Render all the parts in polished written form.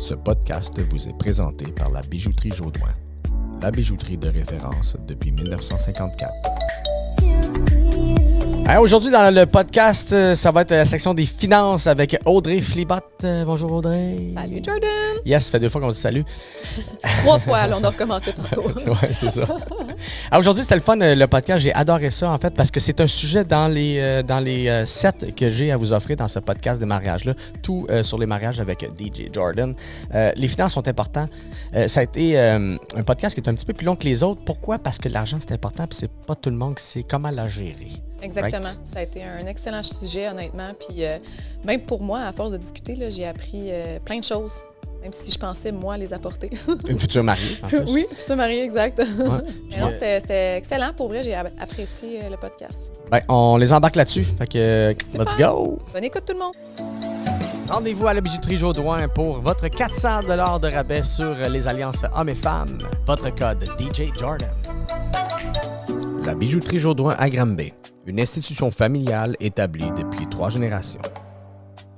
Ce podcast vous est présenté par la Bijouterie Jaudoin, la bijouterie de référence depuis 1954. Aujourd'hui, dans le podcast, ça va être la section des finances avec Audrey Flibot. Bonjour Audrey. Salut Jordan. Yes, ça fait 2 fois qu'on dit salut. 3 fois, là, on a recommencé tantôt. Ouais, c'est ça. Aujourd'hui, c'était le fun, le podcast. J'ai adoré ça, en fait, parce que c'est un sujet dans les sets que j'ai à vous offrir dans ce podcast de mariage-là. Tout sur les mariages avec DJ Jordan. Les finances sont importants. Ça a été un podcast qui est un petit peu plus long que les autres. Pourquoi? Parce que l'argent, c'est important, puis c'est pas tout le monde qui sait comment la gérer. Exactement. Right? Ça a été un excellent sujet, honnêtement. Puis même pour moi, à force de discuter, là, j'ai appris plein de choses, même si je pensais, moi, les apporter. Une future mariée, en plus. Oui, future mariée, exact. Ouais. Mais non, c'était excellent. Pour vrai, j'ai apprécié le podcast. Ben, on les embarque là-dessus. Fait que, let's go! Bonne écoute, tout le monde! Rendez-vous à la Bijouterie Jaudoin pour votre 400 $ de rabais sur les alliances hommes et femmes. Votre code DJ Jordan. La Bijouterie Jaudoin à Granby, une institution familiale établie depuis 3 générations.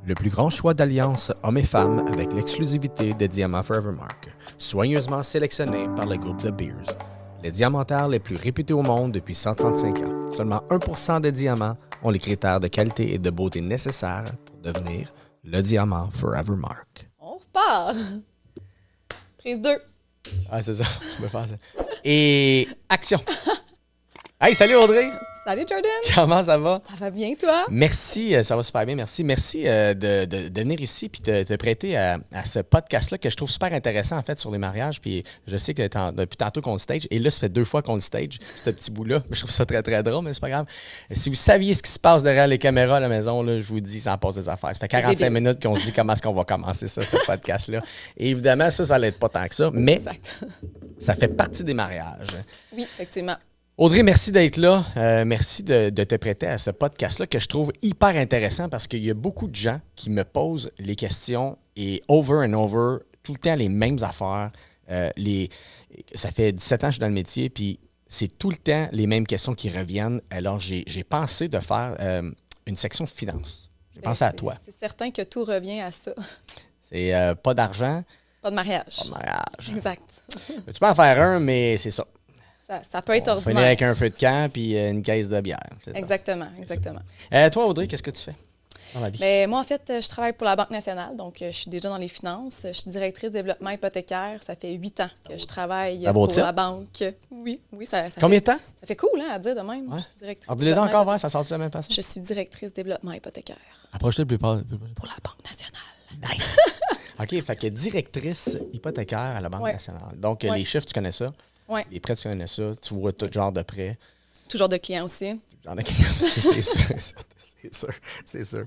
Le plus grand choix d'alliances hommes et femmes avec l'exclusivité des diamants Forevermark, soigneusement sélectionnés par le groupe de Beers. Les diamantaires les plus réputés au monde depuis 135 ans. Seulement 1% des diamants ont les critères de qualité et de beauté nécessaires pour devenir le diamant Forevermark. On repart! Prise 2. Ah, c'est ça. On peut faire ça. Et action! Hey, salut Audrey! Salut Jordan! Comment ça va? Ça va bien, toi? Merci, ça va super bien, merci. Merci de venir ici puis de te prêter à ce podcast-là que je trouve super intéressant, en fait, sur les mariages. Puis je sais que depuis tantôt qu'on le stage, et là, ça fait 2 fois qu'on le stage, ce petit bout-là. Je trouve ça très, très drôle, mais c'est pas grave. Si vous saviez ce qui se passe derrière les caméras à la maison, là, je vous dis, ça en passe des affaires. Ça fait 45 minutes qu'on se dit comment est-ce qu'on va commencer ça, ce podcast-là. Et évidemment, ça l'aide pas tant que ça, mais Exact. Ça fait partie des mariages. Oui, effectivement. Audrey, merci d'être là. Merci de te prêter à ce podcast-là que je trouve hyper intéressant parce qu'il y a beaucoup de gens qui me posent les questions et over and over, tout le temps les mêmes affaires. Ça fait 17 ans que je suis dans le métier, puis c'est tout le temps les mêmes questions qui reviennent. Alors, j'ai pensé de faire une section finance. J'ai pensé à toi. C'est certain que tout revient à ça. C'est pas d'argent. Pas de mariage. Pas de mariage. Exact. Tu peux en faire un, mais c'est ça. Ça peut être On ordinaire. finit avec un feu de camp puis une caisse de bière. Exactement, exactement. Toi, Audrey, qu'est-ce que tu fais dans la vie? Bien, moi, en fait, je travaille pour la Banque nationale, donc je suis déjà dans les finances. Je suis directrice développement hypothécaire. Ça fait 8 ans que je travaille pour la banque. Oui, ça Combien de temps? Ça fait cool, hein, à dire de même. Ouais. Alors, dis-le donc encore, ça sort de la même façon? Je suis directrice développement hypothécaire. Approche-toi le plus pour la Banque nationale. Nice! OK, fait que directrice hypothécaire à la Banque nationale. Donc, les chiffres, tu connais ça? Oui. Les prêts, tu connais ça. Tu vois tout genre de prêts. Tout genre de clients aussi. Tout genre de clients aussi, c'est sûr. C'est sûr.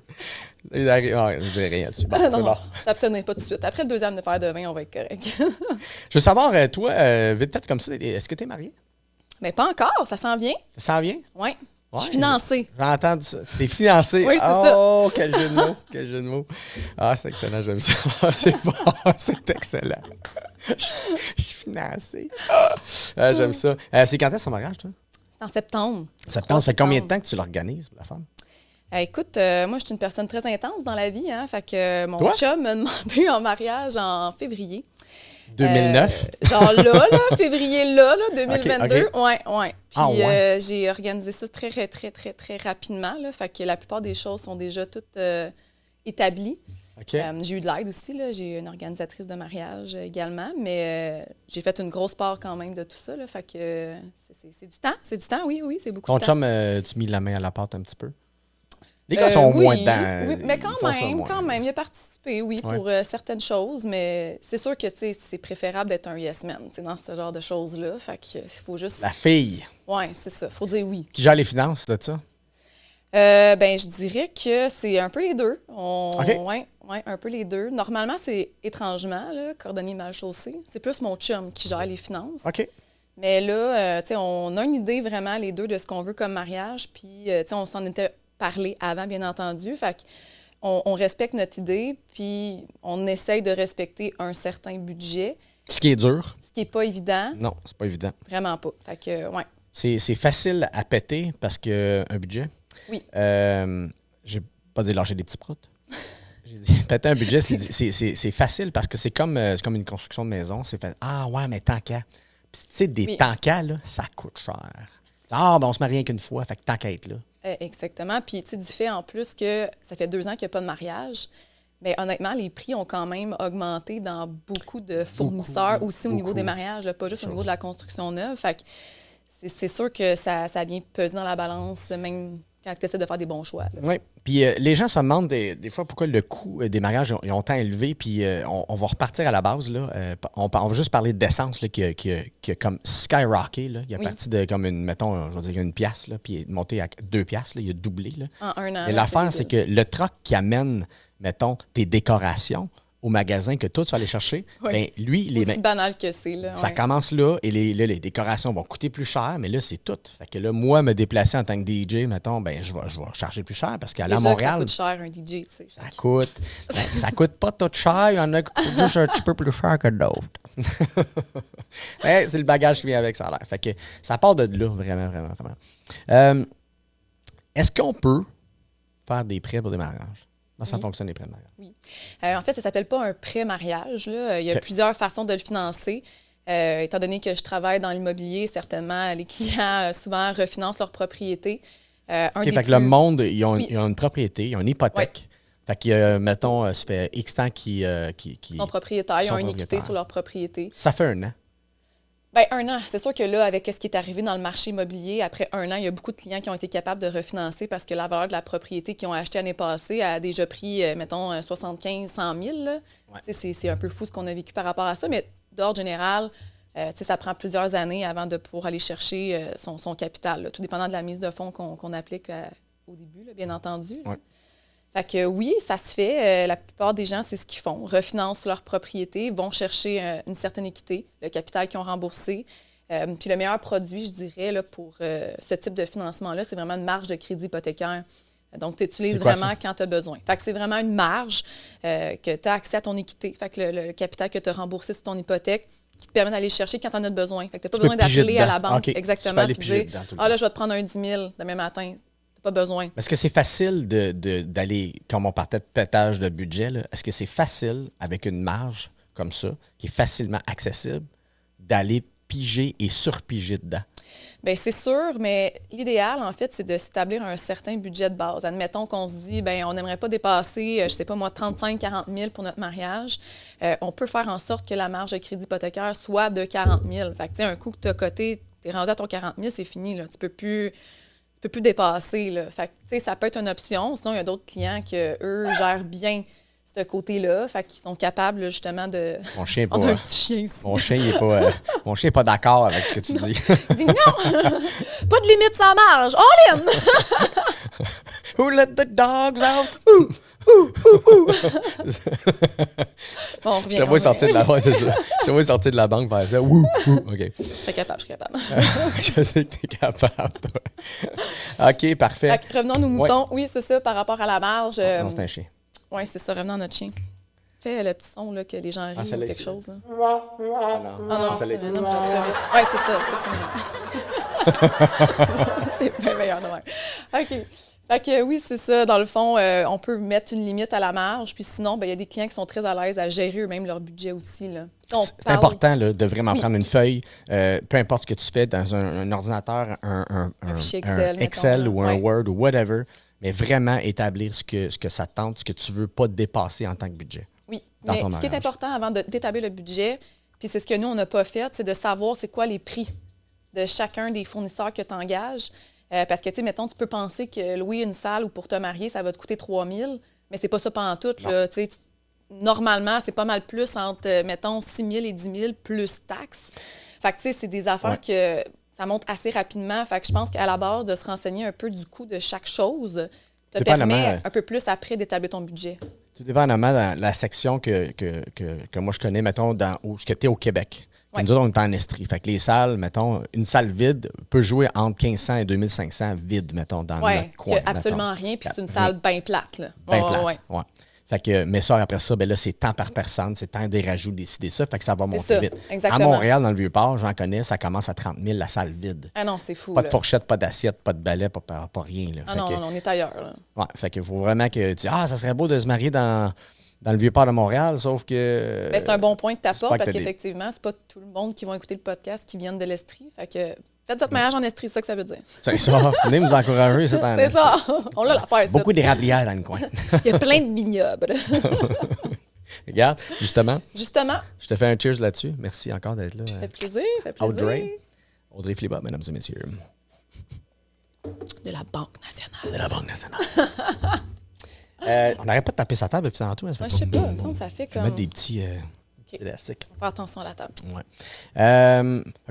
Je dirais rien dessus. Bon, non, s'abstenez pas tout de suite. Après le 2e verre de vin, on va être correct. Je veux savoir, toi, vite fait comme ça, est-ce que tu es mariée? Mais pas encore, ça s'en vient. Ça s'en vient? Oui. Ouais, je suis financée. J'ai entendu ça. T'es financée. Oui, c'est ça. Oh, quel jeu de mots. Quel jeu de mots. Ah, c'est excellent, j'aime ça. C'est bon, c'est excellent. Je suis financée. J'aime ça. C'est quand est-ce ton mariage, toi? C'est en septembre. Septembre, ça fait combien de temps que tu l'organises, la femme? Écoute, moi, je suis une personne très intense dans la vie. Hein, fait que mon chum m'a demandé en mariage en février. 2009? Genre février 2022. Okay. Ouais. Puis j'ai organisé ça très, très, très, très, très rapidement. Là, fait que la plupart des choses sont déjà toutes établies. Okay. J'ai eu de l'aide aussi. Là. J'ai une organisatrice de mariage également, mais j'ai fait une grosse part quand même de tout ça. Là, fait que c'est du temps. C'est du temps, oui, c'est beaucoup de temps. Ton chum, tu mis la main à la pâte un petit peu? Les gars sont moins dedans. Oui, mais quand même, il a participé, pour certaines choses, mais c'est sûr que c'est préférable d'être un yes man dans ce genre de choses-là. Fait qu'il faut juste. La fille. Oui, c'est ça. Faut dire oui. Qui gère les finances de ça? Je dirais que c'est un peu les deux. OK. Oui, un peu les deux. Normalement, c'est étrangement, là, cordonnier mal chaussé. C'est plus mon chum qui gère les finances. OK. Mais là, on a une idée vraiment, les deux, de ce qu'on veut comme mariage. Puis, on s'en était parlé avant, bien entendu. Fait qu'on respecte notre idée, puis on essaye de respecter un certain budget. Ce qui est dur. Ce qui n'est pas évident. Non, c'est pas évident. Vraiment pas. Fait que, ouais. C'est facile à péter parce qu'un budget. Oui. J'ai pas dit lâcher des petits proutes. J'ai dit, péter un budget, c'est facile parce que c'est comme une construction de maison. C'est fait, ah ouais, mais tant qu'à. Puis tu sais, des tant qu'à, là, ça coûte cher. Ah, ben on se marie rien qu'une fois, fait que tant qu'à être là. Exactement. Puis, tu sais, du fait en plus que ça fait 2 ans qu'il n'y a pas de mariage, mais honnêtement, les prix ont quand même augmenté dans beaucoup de fournisseurs aussi au niveau des mariages, là, pas juste au niveau de la construction neuve. Fait que c'est sûr que ça vient peser dans la balance, même quand tu essaies de faire des bons choix. Oui. Puis les gens se demandent des fois pourquoi le coût des mariages ils ont tant élevé. Puis on va repartir à la base. Là. On va juste parler d'essence là, qui a comme skyrocké. Là. Il a parti de comme mettons, je vais dire une pièce, là, puis il est monté à 2 piastres. Là, il a doublé. Là. En un an. Mais l'affaire, c'est que le truck qui amène, mettons, tes décorations au magasin que toi, tu vas aller chercher, ben, lui, aussi banal que c'est. Là, ça commence là et les décorations vont coûter plus cher, mais là, c'est tout. Fait que là, moi, me déplacer en tant que DJ, mettons, ben, je vais charger plus cher parce qu'à Montréal. Ça coûte cher un DJ, tu sais. Ça coûte pas tout cher, il y en a qui coûtent juste un petit peu plus cher que d'autres. C'est le bagage qui vient avec ça, a l'air. Fait que ça part de là, vraiment, vraiment, vraiment. Est-ce qu'on peut faire des prêts pour des mariages? Comment ça fonctionne, les prêts de mariage? Oui. En fait, ça ne s'appelle pas un prêt-mariage. Là. Il y a plusieurs façons de le financer. Étant donné que je travaille dans l'immobilier, certainement, les clients souvent refinancent leur propriété. Fait que le monde, ils ont une propriété, ils ont une hypothèque. Fait que, mettons, ça fait X temps qu'ils sont propriétaires, ils ont une équité sur leur propriété. Ça fait 1 an. Bien, 1 an. C'est sûr que là, avec ce qui est arrivé dans le marché immobilier, après 1 an, il y a beaucoup de clients qui ont été capables de refinancer parce que la valeur de la propriété qu'ils ont achetée l'année passée a déjà pris, mettons, 75 100 000. Là. Ouais. C'est un peu fou ce qu'on a vécu par rapport à ça, mais d'ordre général, ça prend plusieurs années avant de pouvoir aller chercher son capital, là, tout dépendant de la mise de fonds qu'on applique au début, là, bien entendu. Ouais. Fait que oui, ça se fait. La plupart des gens, c'est ce qu'ils font. Refinancent leur propriété, vont chercher une certaine équité, le capital qu'ils ont remboursé. Puis le meilleur produit, je dirais, là, pour ce type de financement-là, c'est vraiment une marge de crédit hypothécaire. Donc, tu utilises vraiment quand tu as besoin. Fait que c'est vraiment une marge que tu as accès à ton équité. Fait que le capital que tu as remboursé sur ton hypothèque qui te permet d'aller chercher quand tu en as besoin. Fait que tu n'as pas besoin d'appeler à la banque exactement et dire « Ah là, je vais te prendre un 10 000 demain matin. » Pas besoin. Est-ce que c'est facile d'aller, comme on partait de pétage de budget, là, est-ce que c'est facile, avec une marge comme ça, qui est facilement accessible, d'aller piger et surpiger dedans? Bien, c'est sûr, mais l'idéal, en fait, c'est de s'établir un certain budget de base. Admettons qu'on se dit, bien, on n'aimerait pas dépasser, je sais pas moi, 35-40 000 pour notre mariage. On peut faire en sorte que la marge de crédit hypothécaire soit de 40 000. Fait que, tu sais, un coup que tu as coté, tu es rendu à ton 40 000, c'est fini, là. Tu peux plus dépasser. Là. Fait que, ça peut être une option. Sinon, il y a d'autres clients qui, eux, gèrent bien ce côté-là. Fait qu'ils sont capables, là, justement, de... Mon chien on a un petit chien ici. Mon chien n'est pas d'accord avec ce que tu dis. Il dit non! Pas de limite sans marge! All in! Who let the dogs out? Bon, on revient. Je te vois sortir de la banque, c'est ça. Je te vois sortir de la banque faire ça. OK. Je serais capable. Je sais que tu es capable, toi. OK, parfait. Fait que revenons aux moutons. Oui, c'est ça, par rapport à la marge. Non, c'est un chien. Oui, c'est ça, revenons à notre chien. Fais le petit son là, que les gens rient ou quelque chose. Là. Ah non, c'est ça. Oui, c'est ça. C'est bien meilleur de même. OK. Fait que oui, c'est ça. Dans le fond, on peut mettre une limite à la marge. Puis sinon, il y a des clients qui sont très à l'aise à gérer eux-mêmes leur budget aussi. Là. C'est important là, de vraiment prendre une feuille, peu importe ce que tu fais dans un ordinateur, un fichier Excel mettons, ou un Word ou whatever, mais vraiment établir ce que ça te tente, ce que tu ne veux pas dépasser en tant que budget. Oui, mais ce qui est important avant d'établir le budget, puis c'est ce que nous, on n'a pas fait, c'est de savoir c'est quoi les prix de chacun des fournisseurs que tu engages. Parce que, tu sais, mettons, tu peux penser que louer une salle ou pour te marier, ça va te coûter 3 000, mais c'est pas ça pantoute, là. Tu sais, normalement, c'est pas mal plus entre, mettons, 6 000 et 10 000 plus taxes. Fait que, tu sais, c'est des affaires que ça monte assez rapidement. Fait que je pense qu'à la base, de se renseigner un peu du coût de chaque chose te permet un peu plus après d'établir ton budget. Tout dépendamment dans la section que moi je connais, mettons, où tu es au Québec. Nous autres, on est en Estrie. Fait que les salles, mettons, une salle vide peut jouer entre 1500 et 2500 vide, mettons, dans notre coin. Absolument rien, puis c'est une salle bien plate, là. Bien plate, ouais. Fait que, mais ça, après ça, ben là, c'est tant par personne, c'est tant des rajouts, décider ça, fait que ça va monter ça, vite. exactement. À Montréal, dans le Vieux-Port, j'en connais, ça commence à 30 000, la salle vide. Ah non, c'est fou. Pas de fourchette, pas d'assiette, pas de balai, pas rien. Là. Ah non, non, on est ailleurs. Là. Ouais, fait qu'il faut vraiment que tu dis, ça serait beau de se marier dans le Vieux-Port de Montréal, sauf que... Ben, c'est un bon point que tu apportes parce que qu'effectivement, c'est pas tout le monde qui va écouter le podcast qui viennent de l'Estrie. Fait que faites votre mariage en Estrie, c'est ça que ça veut dire. C'est ça. Venez nous encourager, c'est en C'est ça. On l'a l'affaire, ça. Beaucoup d'érablières dans le coin. Il y a plein de vignobles. Regarde, justement, Justement, je te fais un cheers là-dessus. Merci encore d'être là. ça fait plaisir, ça fait plaisir. Audrey Fliba, mesdames et messieurs. De la Banque nationale. De la Banque nationale. On n'arrête pas de taper sa table depuis tantôt. Moi, je sais pas, il me semble que ça fait Je vais comme... mettre des petits élastiques. Faut faire attention à la table. Ouais.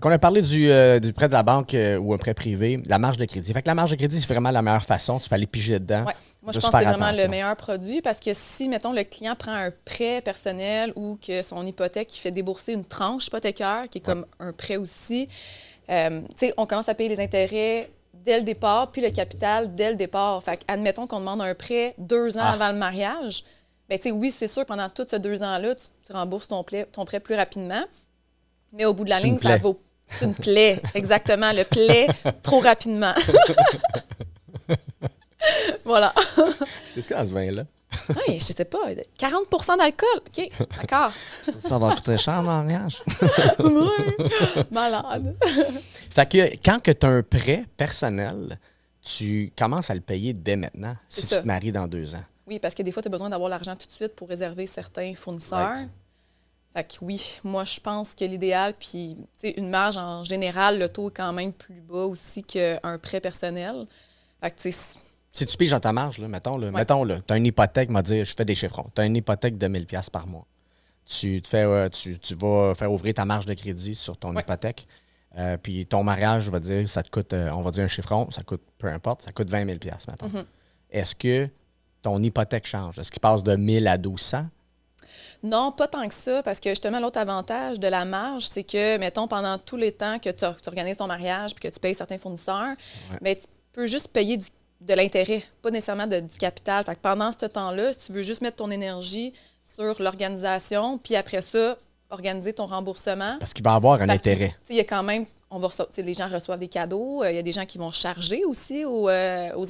On a parlé du prêt de la banque ou un prêt privé, la marge de crédit. Fait que la marge de crédit, c'est vraiment la meilleure façon. Tu peux aller piger dedans. Ouais. Moi, je Juste pense que c'est faire vraiment attention. le meilleur produit parce que si, mettons, le client prend un prêt personnel ou que son hypothèque, il fait débourser une tranche hypothécaire, qui est comme un prêt aussi, tu sais, on commence à payer les intérêts dès le départ, puis le capital dès le départ. Fait admettons qu'on demande un prêt 2 ans avant le mariage. Bien, tu sais, oui, c'est sûr, pendant tous ces 2 ans-là, tu rembourses ton prêt plus rapidement. Mais au bout de la ligne, ça vaut. C'est une plaie, exactement. Le plaie trop rapidement. Voilà. Qu'est-ce qu'il y a dans ce vin-là? Oui, je sais pas. 40 d'alcool. OK, d'accord. Ça va coûter cher en mariage. Ouais. Malade. Fait que quand tu as un prêt personnel, tu commences à le payer dès maintenant si tu te maries dans 2 ans. Oui, parce que des fois, tu as besoin d'avoir l'argent tout de suite pour réserver certains fournisseurs. Right. Fait que oui, moi, je pense que l'idéal, puis une marge en général, le taux est quand même plus bas aussi qu'un prêt personnel. Fait que tu sais... Si tu piges dans ta marge, là, mettons, tu as une hypothèque, je fais des chiffrons, tu as une hypothèque de 1000 $ par mois. Tu vas faire ouvrir ta marge de crédit sur ton hypothèque. Puis ton mariage, va dire, ça te coûte, on va dire un chiffron, ça coûte, peu importe, ça coûte 20 000 $, mettons. Mm-hmm. Est-ce que ton hypothèque change? Est-ce qu'il passe de 1000 à 1200? Non, pas tant que ça, parce que justement, l'autre avantage de la marge, c'est que, mettons, pendant tous les temps que tu organises ton mariage puis que tu payes certains fournisseurs, bien, tu peux juste payer de l'intérêt, pas nécessairement du capital. Fait que pendant ce temps-là, si tu veux juste mettre ton énergie sur l'organisation, puis après ça, organiser ton remboursement. Parce qu'il va y avoir un intérêt. Il y a quand même, les gens reçoivent des cadeaux, il y a des gens qui vont charger aussi aux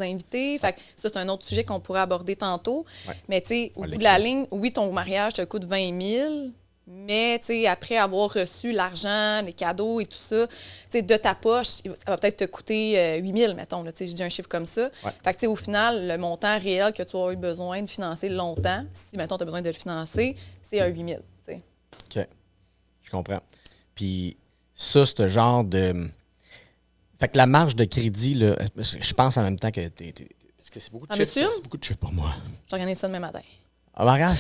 invités. Fait que ça, c'est un autre sujet qu'on pourrait aborder tantôt. Ouais. Mais tu sais, au bout de la ligne, oui, ton mariage te coûte 20 000 $, mais après avoir reçu l'argent, les cadeaux et tout ça, de ta poche, ça va peut-être te coûter 8 000 $, mettons. J'ai dit un chiffre comme ça. Ouais. Fait que au final, le montant réel que tu as eu besoin de financer longtemps, si, mettons, tu as besoin de le financer, c'est un 8 000 $. OK. Je comprends. Puis ça, c'est ce genre de... Fait que la marge de crédit, là, je pense en même temps que parce que c'est beaucoup de chiffres. C'est beaucoup de chiffres pour moi. J'organise ça demain matin. Un mariage?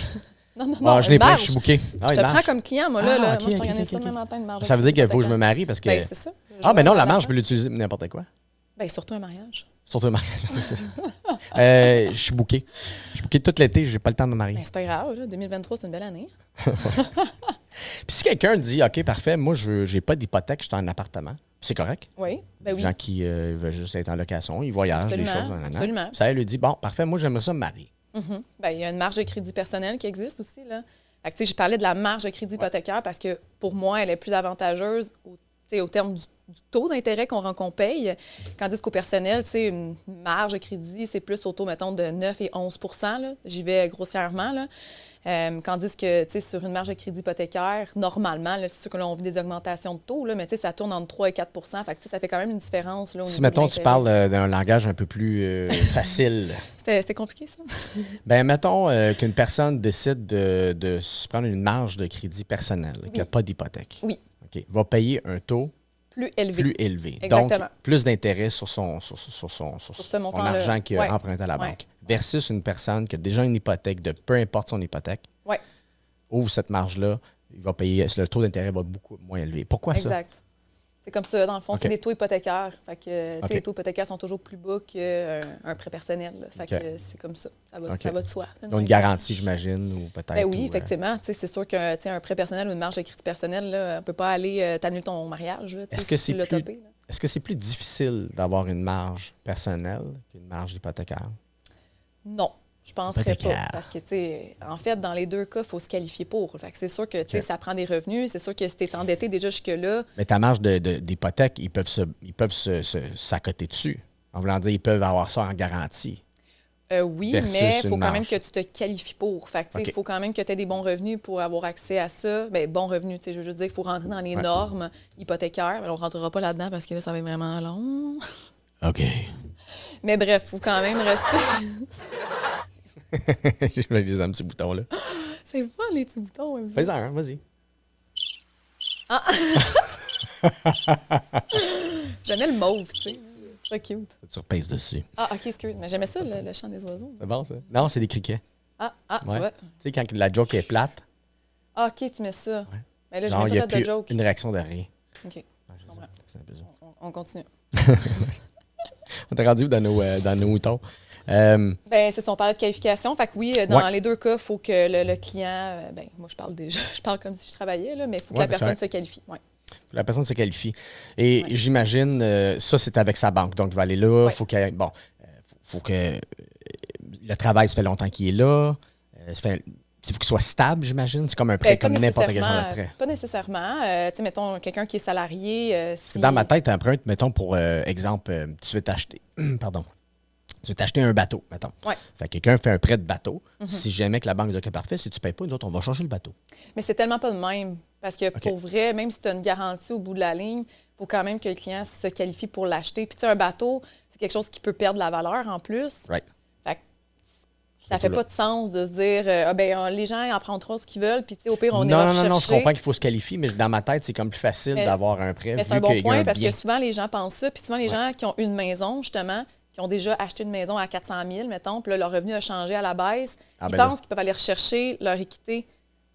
Non, je l'ai pris, je suis booké. Je te prends comme client, moi, là. Moi, je t'organise ça demain matin, une marge. Ça veut dire qu'il faut que je me marie parce que... Ben, c'est ça. Mais non, la marge, je peux l'utiliser pour n'importe quoi. Ben, surtout un mariage. Surtout un mariage. Je suis booké. Je suis booké tout l'été, j'ai pas le temps de me marier. Ben, c'est pas grave, là. 2023, c'est une belle année. Puis si quelqu'un dit, OK, parfait, moi, j'ai pas d'hypothèque, je suis en appartement, c'est correct? Oui, ben oui. Les gens qui veulent juste être en location, ils voyagent, absolument, des choses. Absolument. Ça, elle lui dit, bon, parfait, moi, j'aimerais ça me marier. Mm-hmm. Ben, il y a une marge de crédit personnel qui existe aussi, là. Fait que, j'ai parlé de la marge de crédit hypothécaire parce que, pour moi, elle est plus avantageuse au terme du taux d'intérêt qu'on paye. Tandis qu'au personnel, une marge de crédit, c'est plus au taux, mettons, de 9 et 11 %. J'y vais grossièrement, là. Tandis que, sur une marge de crédit hypothécaire, normalement, là, c'est sûr que là, on vit des augmentations de taux, là, mais ça tourne entre 3 et 4 %. Fait que, ça fait quand même une différence. Là, au si, niveau mettons, tu parles d'un langage un peu plus facile. C'était compliqué, ça? Bien, mettons qu'une personne décide de se prendre une marge de crédit personnel, qui n'a pas d'hypothèque. Oui. OK. Va payer un taux plus élevé. Exactement. Donc, plus d'intérêt sur son argent qu'il a emprunté à la banque. Versus une personne qui a déjà une hypothèque de peu importe son hypothèque, ouvre cette marge-là, il va payer, le taux d'intérêt va beaucoup moins élevé. Pourquoi ça? Exact. C'est comme ça, dans le fond, c'est des taux hypothécaires. Fait que, les taux hypothécaires sont toujours plus bas qu'un prêt personnel. Là. Fait que c'est comme ça. Ça va de soi. Donc, une garantie, j'imagine, ou peut-être. Ben oui, effectivement. C'est sûr qu'un prêt personnel ou une marge de crédit personnel, là, on ne peut pas aller t'annuler ton mariage. Là, est-ce que c'est plus difficile d'avoir une marge personnelle qu'une marge hypothécaire? Non. Je penserais pas. Hypothécaire. Parce que, tu sais, en fait, dans les deux cas, il faut se qualifier pour. Fait que c'est sûr que, tu sais, Ok. ça prend des revenus. C'est sûr que si tu es endetté déjà jusque-là, Mais ta marge d'hypothèque, ils peuvent s'accoter dessus. En voulant dire, ils peuvent avoir ça en garantie. oui, Versus mais il faut une quand même marge. que tu te qualifies pour. Fait que, tu sais, il OK. faut quand même que tu aies des bons revenus pour avoir accès à ça. Bien, bons revenus, tu sais, je veux juste dire qu'il faut rentrer dans les Ouais. normes hypothécaires. On ne rentrera pas là-dedans parce que là, ça va être vraiment long. OK. Mais bref, il faut quand même respecter. Je vais utiliser un petit bouton, là. C'est le fun, les petits boutons. hein. Fais-en un, vas-y. J'aimais le mauve, tu sais. Très cute. Tu repèses dessus. Ah, OK, excuse. Mais j'aimais ça, le chant des oiseaux. C'est bon, ça? Non, c'est des criquets. Ah, tu Ouais. vois. Tu sais, quand la joke est plate, Ah, OK, tu mets ça. Mais là, je genre, mets il n'y pas a de plus joke. une réaction de rien. OK, Ouais, c'est je ça. comprends. C'est un peu ça. On continue. On t'a rendu où dans nos moutons? Ben, c'est ça, on parlait de qualification. Fait que oui, dans Ouais. les deux cas, il faut que le client. Ben, moi, je parle déjà. Je parle comme si je travaillais, là, mais il faut que Ouais, la ben, c'est personne vrai. se qualifie. Ouais. La personne se qualifie. Et Ouais. j'imagine, ça, c'est avec sa banque. Donc, il va aller là. Ouais. Faut que, bon, faut que le travail, ça fait longtemps qu'il est là. Il faut qu'il soit stable, j'imagine. C'est comme un prêt, Ben, pas comme n'importe quel genre de nécessairement. prêt. Pas nécessairement. Tu sais, mettons, quelqu'un qui est salarié. Si... Dans ma tête, un prêt, mettons, pour exemple, tu veux t'acheter. Pardon. Tu veux t'acheter un bateau, mettons. Ouais. Fait que quelqu'un fait un prêt de bateau. Si jamais que la banque dit que parfait, si tu ne payes pas, nous autres, on va changer le bateau. Mais c'est tellement pas de même. Parce que pour vrai, même si tu as une garantie au bout de la ligne, il faut quand même que le client se qualifie pour l'acheter. Puis, tu sais, un bateau, c'est quelque chose qui peut perdre la valeur en plus. Right. Fait que ça fait pas de sens de se dire, les gens ils en prendront ce qu'ils veulent, puis, tu sais, au pire, on ira Non, je rechercher. comprends qu'il faut se qualifier, mais dans ma tête, c'est comme plus facile Mais- d'avoir un prêt. Mais vu c'est un bon qu'il y a point parce bien. que souvent, les gens pensent ça. Puis souvent, les gens qui ont une maison, justement, qui ont déjà acheté une maison à 400 000, mettons, puis là, leur revenu a changé à la baisse, Ah, ils ben là. pensent qu'ils peuvent aller rechercher leur équité.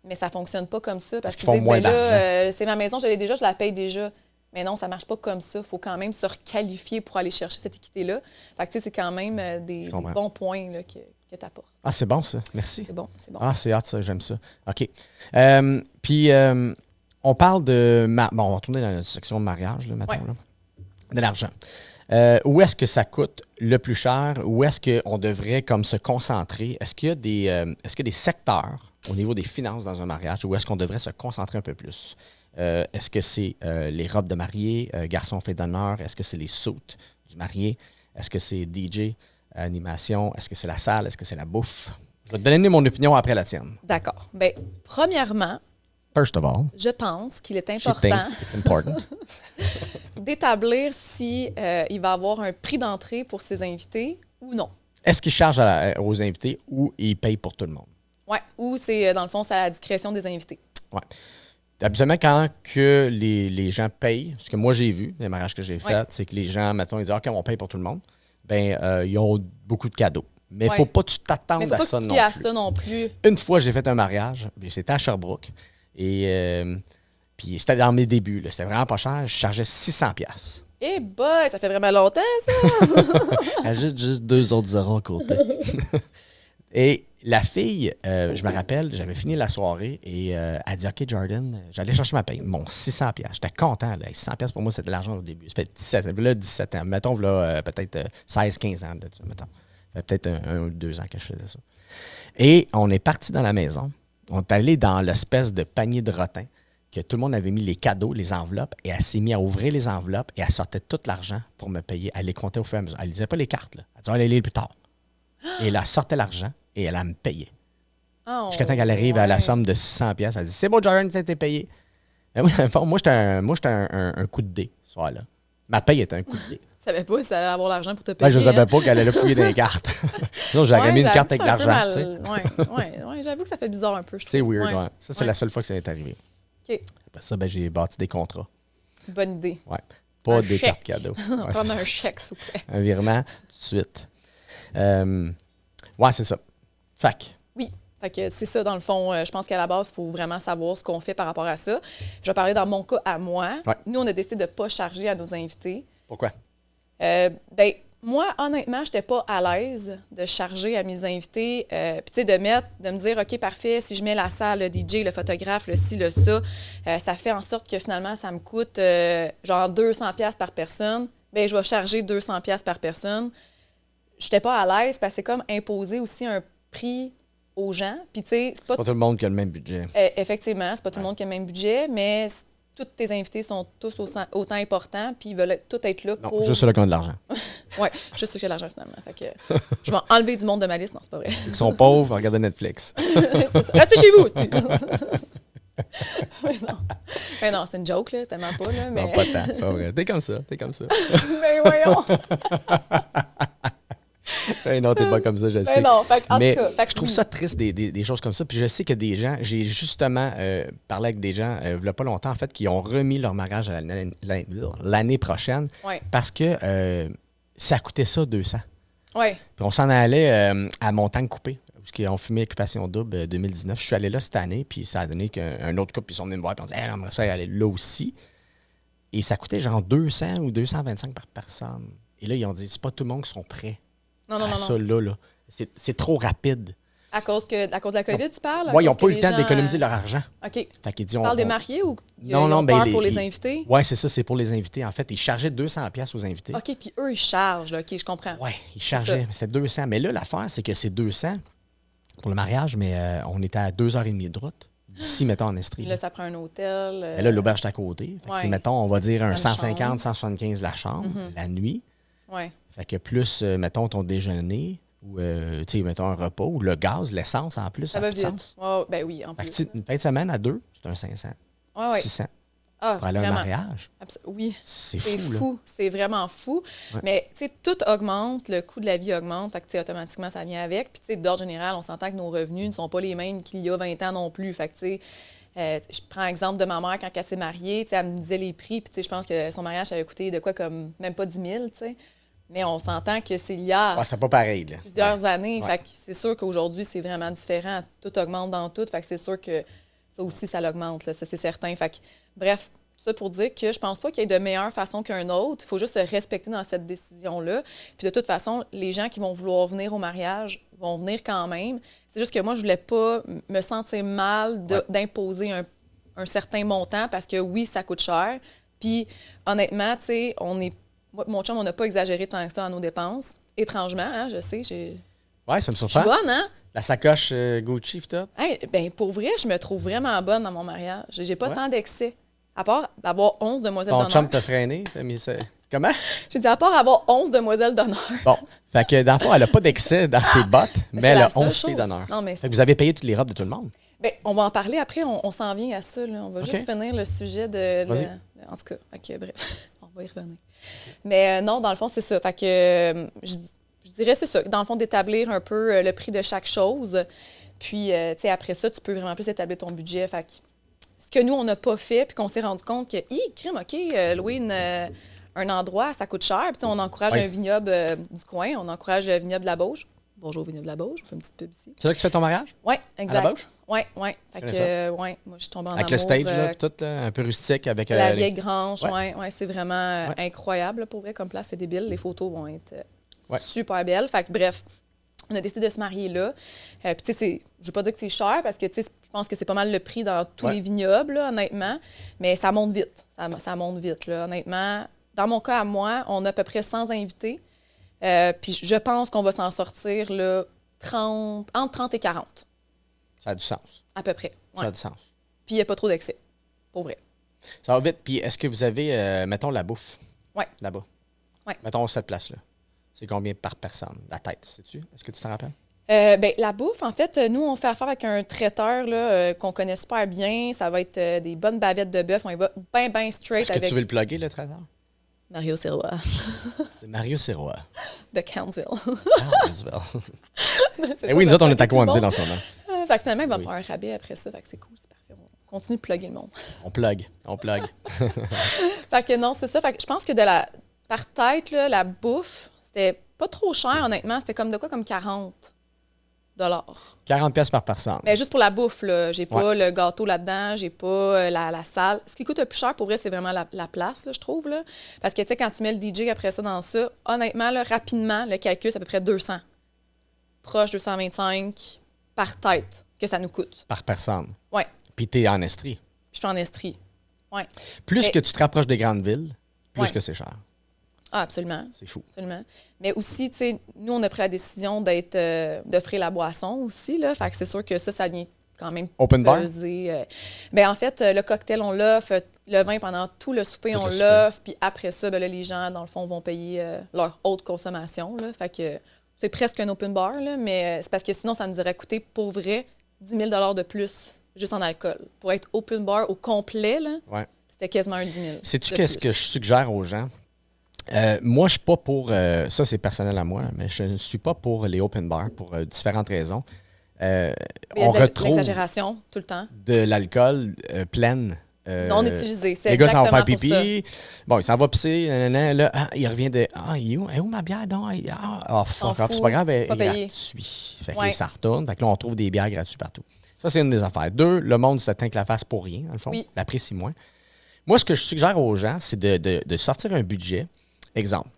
Mais ça ne fonctionne pas comme ça. Parce qu'ils qu'ils font disent, moins ben là, d'argent. c'est ma maison, je l'ai déjà, je la paye déjà. Mais non, ça ne marche pas comme ça. Il faut quand même se requalifier pour aller chercher cette équité-là. Fait que, tu sais, c'est quand même des comprends. bons points là, que tu apportes. Ah, c'est bon, ça. Merci. C'est bon, c'est bon. Ah, c'est hot, ça. J'aime ça. OK. Puis, on parle de... Bon, on va retourner dans la section de mariage, là, mettons. Ouais. Là. De l'argent. Où est-ce que ça coûte le plus cher? Où est-ce qu'on devrait comme se concentrer? Est-ce qu'il y a des secteurs au niveau des finances dans un mariage où est-ce qu'on devrait se concentrer un peu plus? Est-ce que c'est les robes de mariée, garçon fait d'honneur? Est-ce que c'est les suits du marié? Est-ce que c'est DJ, animation? Est-ce que c'est la salle? Est-ce que c'est la bouffe? Je vais te donner mon opinion après la tienne. D'accord. Bien, premièrement, First of all, je pense qu'il est she important thinks it's important. d'établir si il va avoir un prix d'entrée pour ses invités ou non. Est-ce qu'ils chargent aux invités ou ils payent pour tout le monde? Ouais. Ou c'est, dans le fond, c'est à la discrétion des invités. Ouais. Habituellement, quand que les gens payent, ce que moi j'ai vu, les mariages que j'ai faits, c'est que les gens, mettons, ils disent « OK, on paye pour tout le monde », bien, ils ont beaucoup de cadeaux. Mais il ne faut pas que tu Mais t'attendes il ne faut à pas ça que tu te non fies à plus. ça non plus. Une fois, j'ai fait un mariage, puis c'était à Sherbrooke, et puis c'était dans mes débuts, là, c'était vraiment pas cher, je chargeais 600$. Eh boy, ça fait vraiment longtemps, ça! Ajoute juste 2 autres zéros à côté. Et la fille, je me rappelle, j'avais fini la soirée et elle dit « OK, Jordan, j'allais chercher ma paye, mon 600$. J'étais content. Là. 600$, pour moi, c'était de l'argent au début. Ça fait 17 ans. Mettons, peut-être 16-15 ans. Là, mettons. Ça fait peut-être un ou 2 ans que je faisais ça. Et on est parti dans la maison. On est allé dans l'espèce de panier de rotin que tout le monde avait mis les cadeaux, les enveloppes, et elle s'est mise à ouvrir les enveloppes et elle sortait tout l'argent pour me payer. Elle les comptait au fur et à mesure. Elle ne lisait pas les cartes. Là. Elle disait « Elle les lit plus tard. » Et elle sortait l'argent et elle me payait. Oh, Jusqu'à temps qu'elle arrive à la somme de 600$, elle dit « C'est beau, Jordan, tu été payé. » Moi, j'étais un coup de dé ce soir-là. Ma paye était un coup de dé. Je savais pas si elle allait avoir l'argent pour te payer. Ben, je ne savais pas qu'elle allait fouiller dans les cartes. Sinon, j'aurais mis une carte avec de l'argent. Oui, j'avoue que ça fait bizarre un peu. C'est weird, ouais. Ça, c'est Ouais. la seule fois que ça m'est arrivé. OK. Après ça, ben, j'ai bâti des contrats. Bonne idée. Ouais. Pas Un des chèque. cartes cadeaux. On Ouais, va prendre c'est un chèque, s'il vous plaît. un virement tout de suite. Ouais, c'est ça. Fac. Oui. Fait que c'est ça, dans le fond. Je pense qu'à la base, il faut vraiment savoir ce qu'on fait par rapport à ça. Je vais parler dans mon cas à moi. Ouais. Nous, on a décidé de ne pas charger à nos invités. Pourquoi? Ben, moi, honnêtement, je n'étais pas à l'aise de charger à mes invités. Puis, tu sais, de me dire, OK, parfait, si je mets la salle, le DJ, le photographe, le ci, le ça, ça fait en sorte que finalement, ça me coûte genre 200$ par personne. Bien, je vais charger 200$ par personne. Je n'étais pas à l'aise parce que c'est comme imposer aussi un prix aux gens. Puis, tu sais, c'est pas tout le monde qui a le même budget. Effectivement, c'est pas tout le monde qui a le même budget, mais tous tes invités sont tous autant importants, puis ils veulent tous être là Non, pour... juste ceux-là qui ont de l'argent. Oui, juste ceux qui ont de l'argent, finalement. Fait que je vais enlever du monde de ma liste. Non, c'est pas vrai. Ils sont pauvres, regardez Netflix. C'est ça. Restez chez vous, c'est mais non, c'est une joke, là, tellement pas, là, mais... Non, pas tant, c'est pas vrai. T'es comme ça. Mais voyons! Hey, non, t'es pas comme ça, je le sais. Non, en mais tout cas, je trouve ça triste, des choses comme ça. Puis je sais que des gens, j'ai justement parlé avec des gens, il n'y a pas longtemps, en fait, qui ont remis leur mariage à l'année prochaine parce que ça coûtait ça 200. Oui. Puis on s'en allait à Montagne Coupée, parce qu'ils ont fumé Occupation Double 2019. Je suis allé là cette année, puis ça a donné qu'un autre couple, ils sont venus me voir, puis on dit hey, « on aimerait ça aller là aussi ». Et ça coûtait genre 200 ou 225 par personne. Et là, ils ont dit « c'est pas tout le monde qui sont prêts à ça là. C'est trop rapide ». À cause de la COVID, tu parles? Oui, ils n'ont pas eu le temps d'économiser leur argent. OK. Fait qu'ils disent, tu parles des mariés ou non, peur pour les invités? Oui, c'est ça, c'est pour les invités. En fait, ils chargeaient 200$ aux invités. OK, puis eux, ils chargent. Là. OK, je comprends. Oui, ils chargeaient. C'était 200. Mais là, l'affaire, c'est que c'est 200 pour le mariage, mais on était à 2h30 de route. D'ici, mettons, en Estrie. Là, ça prend un hôtel. Et là, l'auberge est à côté. Fait que c'est, mettons, on va dire un 150, 175 la chambre, la nuit. Oui. Fait que plus, mettons, ton déjeuner... ou, tu sais, mettons un repas, ou le gaz, l'essence en plus. Ça va vite. Oh, ben oui, en plus. Une fin de semaine à 2, c'est un 500. 600. Pour aller à un mariage. Oui. C'est fou. C'est vraiment fou. Ouais. Mais, tu sais, tout augmente, le coût de la vie augmente. Fait que, tu sais, automatiquement, ça vient avec. Puis, tu sais, d'ordre général, on s'entend que nos revenus ne sont pas les mêmes qu'il y a 20 ans non plus. Fait que, tu sais, je prends l'exemple de ma mère quand elle s'est mariée. Tu sais, elle me disait les prix. Puis, tu sais, je pense que son mariage avait coûté de quoi, comme même pas 10 000, tu sais. Mais on s'entend que c'est il y a c'était pas pareil, là. Plusieurs années. Fait que c'est sûr qu'aujourd'hui, c'est vraiment différent. Tout augmente dans tout. Fait que c'est sûr que ça aussi, ça l'augmente. Là. Ça, c'est certain. Fait que, bref, ça pour dire que je pense pas qu'il y ait de meilleure façon qu'un autre. Il faut juste se respecter dans cette décision-là. Puis de toute façon, les gens qui vont vouloir venir au mariage vont venir quand même. C'est juste que moi, je voulais pas me sentir mal d'imposer un certain montant parce que oui, ça coûte cher. Puis honnêtement, tu sais, moi, mon chum, on n'a pas exagéré tant que ça dans nos dépenses. Étrangement, hein, je sais. Oui, ça me surprend. Je suis bonne, hein? La sacoche Gucci, tout. Hey, ben, pour vrai, je me trouve vraiment bonne dans mon mariage. J'ai pas tant d'excès. À part avoir 11 demoiselles d'honneur. Ton chum t'a freiné? Comment? J'ai dit à part avoir 11 demoiselles d'honneur. Bon. Fait que dans le fond, elle n'a pas d'excès dans ses bottes, mais elle a 11 filles d'honneur. Fait que vous avez payé toutes les robes de tout le monde? Bien, on va en parler après. On s'en vient à ça. Là. On va juste finir le sujet de... En tout cas, OK, bref. On va y revenir. Mais non, dans le fond, c'est ça. Fait que je dirais, c'est ça. Dans le fond, d'établir un peu le prix de chaque chose. Puis, tu sais, après ça, tu peux vraiment plus établir ton budget. Fait que ce que nous, on n'a pas fait, puis qu'on s'est rendu compte que, crime, OK, louer un endroit, ça coûte cher. Puis, on encourage un vignoble du coin. On encourage le vignoble de la Bauge. Bonjour, vignoble de la Bauge. On fait une petite pub ici. C'est là que tu fais ton mariage? Oui, exact. À la Bauge? Oui. Fait que, moi, je suis tombée en amour. Avec le stage, là, tout, là, un peu rustique. Avec la vieille grange, c'est vraiment incroyable, là, pour vrai, comme place. C'est débile. Les photos vont être super belles. Fait que, bref, on a décidé de se marier là. Puis, tu sais, je ne veux pas dire que c'est cher parce que, tu sais, je pense que c'est pas mal le prix dans tous les vignobles, là, honnêtement. Mais ça monte vite. Ça monte vite, là, honnêtement. Dans mon cas, à moi, on a à peu près 100 invités. Puis je pense qu'on va s'en sortir là, entre 30 et 40. Ça a du sens. À peu près. Ouais. Ça a du sens. Puis il n'y a pas trop d'excès, pour vrai. Ça va vite. Puis est-ce que vous avez, mettons, la bouffe? Oui. Là-bas. Oui. Mettons cette place-là. C'est combien par personne? La tête, sais-tu? Est-ce que tu t'en rappelles? Ben, la bouffe, en fait, nous, on fait affaire avec un traiteur là, qu'on connaît super bien. Ça va être des bonnes bavettes de bœuf. On y va bien straight. Est-ce que tu veux le plugger, le traiteur? Mario Sirois. C'est Mario Sirois. De Countsville. Et oui, nous autres, on est à Countsville en ce moment. Fait que finalement, il va me faire un rabais après ça. Fait que c'est cool, c'est parfait. On continue de plugger le monde. On plug. Fait que non, c'est ça. Fait que je pense que par tête, là, la bouffe, c'était pas trop cher, honnêtement. C'était comme de quoi, comme 40 $. 40$ par personne. Mais juste pour la bouffe, là. J'ai pas le gâteau là-dedans, j'ai pas la salle. Ce qui coûte le plus cher, pour vrai, c'est vraiment la place, là, je trouve, là. Parce que, tu sais, quand tu mets le DJ après ça dans ça, honnêtement, là, rapidement, le calcul, c'est à peu près 200. Proche 225 par tête que ça nous coûte. Par personne. Oui. Puis t'es en Estrie. Puis je suis en Estrie. Oui. Plus que tu te rapproches des grandes villes, plus que c'est cher. Ah, absolument. C'est fou. Absolument. Mais aussi, tu sais, nous, on a pris la décision d'offrir la boisson aussi, là. Fait que c'est sûr que ça vient quand même Open bar? peser. Ben, en fait, le cocktail, on l'offre. Le vin, pendant tout le souper, Tout on le souper. l'offre. Puis après ça, ben là, les gens, dans le fond, vont payer leur haute consommation, là. Fait que c'est presque un open bar, là, mais c'est parce que sinon, ça nous aurait coûté, pour vrai, 10 000 de plus juste en alcool. Pour être open bar au complet, là, Ouais. c'était quasiment un 10 000. Sais-tu de qu'est-ce plus. que je suggère aux gens? Moi, je suis pas pour... ça, c'est personnel à moi, mais je ne suis pas pour les open bars pour différentes raisons. Mais il y a On de retrouve l'exagération tout le temps. de l'alcool pleine. Non utilisé. C'est Les gars s'en vont faire exactement pour pipi. Bon, il s'en va pisser. Nanana, là, il revient de... Ah, il est où ma bière? Non, fuck S'en off. C'est fout, pas grave, elle pas est payé. gratuite. Fait que Ouais. là, ça retourne. Fait que là, on trouve des bières gratuites partout. Ça, c'est une des affaires. 2, le monde se teint que la face pour rien, dans le fond. Oui. L'apprécie moins. Moi, ce que je suggère aux gens, c'est de sortir un budget. Exemple.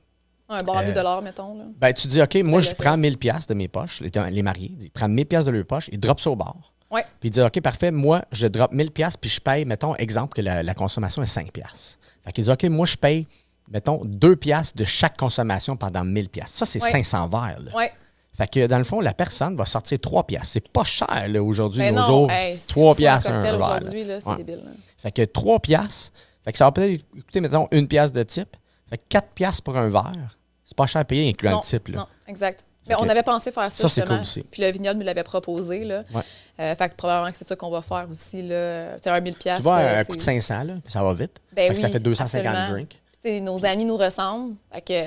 Un bar à 2 $ mettons. Là. Ben, tu dis, OK, moi, je le prends reste. 1000 pièces de mes poches. Les mariés, ils prennent 1000 pièces de leur poche, ils drop ça au bar. Ouais. Puis ils disent, OK, parfait, moi, je drop 1000 pièces puis je paye, mettons, exemple, que la consommation est 5 pièces. Fait qu'ils disent, OK, moi, je paye, mettons, 2 pièces de chaque consommation pendant 1000 pièces. Ça, c'est Ouais. 500 verres, là. Ouais. Fait que, dans le fond, la personne va sortir 3 pièces. C'est pas cher, là, aujourd'hui, Ben nos non, jours. hey, c'est 3 fou, pièces un un cocktail verre. là. aujourd'hui, là, c'est Ouais. débile. Là. Fait que 3 pièces. Fait que ça va peut-être coûter, mettons, 1 pièce de type. Fait que 4 pièces pour un verre. C'est pas cher à payer, incluant Non, le type, là. non, exact. Mais Fait on que avait pensé faire ça, ça, c'est justement. cool aussi. Puis le vignoble nous l'avait proposé. Là. Ouais. Fait que probablement que c'est ça qu'on va faire aussi. Là. C'est un 1000 pièces. Tu vois, un coup de 500, là, puis ça va vite. Ben Fait que ça oui, fait 250 absolument. drinks. Puis, nos amis nous ressemblent. Fait que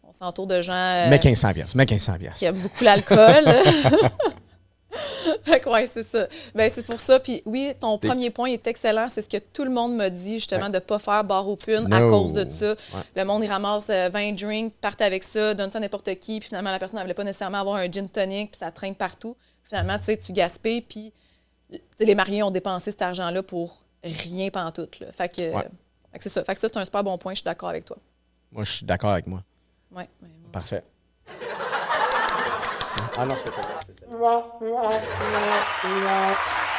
on s'entoure de gens Mais 1500 pièces. Mais 1500 pièces. qui aiment beaucoup l'alcool. Fait que ouais, c'est ça. Ben, c'est pour ça. Puis oui, ton premier point est excellent. C'est ce que tout le monde me dit, justement, de ne pas faire bar open à No. cause de ça. Ouais. Le monde, il ramasse 20 drinks, partent avec ça, donne ça à n'importe qui. Puis finalement, la personne ne voulait pas nécessairement avoir un gin tonic, puis ça traîne partout. Finalement, tu sais, tu gaspilles, puis tu sais, les mariés ont dépensé cet argent-là pour rien pantoute. Là. Fait que c'est ça. Fait que ça, c'est un super bon point. Je suis d'accord avec toi. Moi, je suis d'accord avec moi. Ouais. Parfait. Ah non, c'est ça.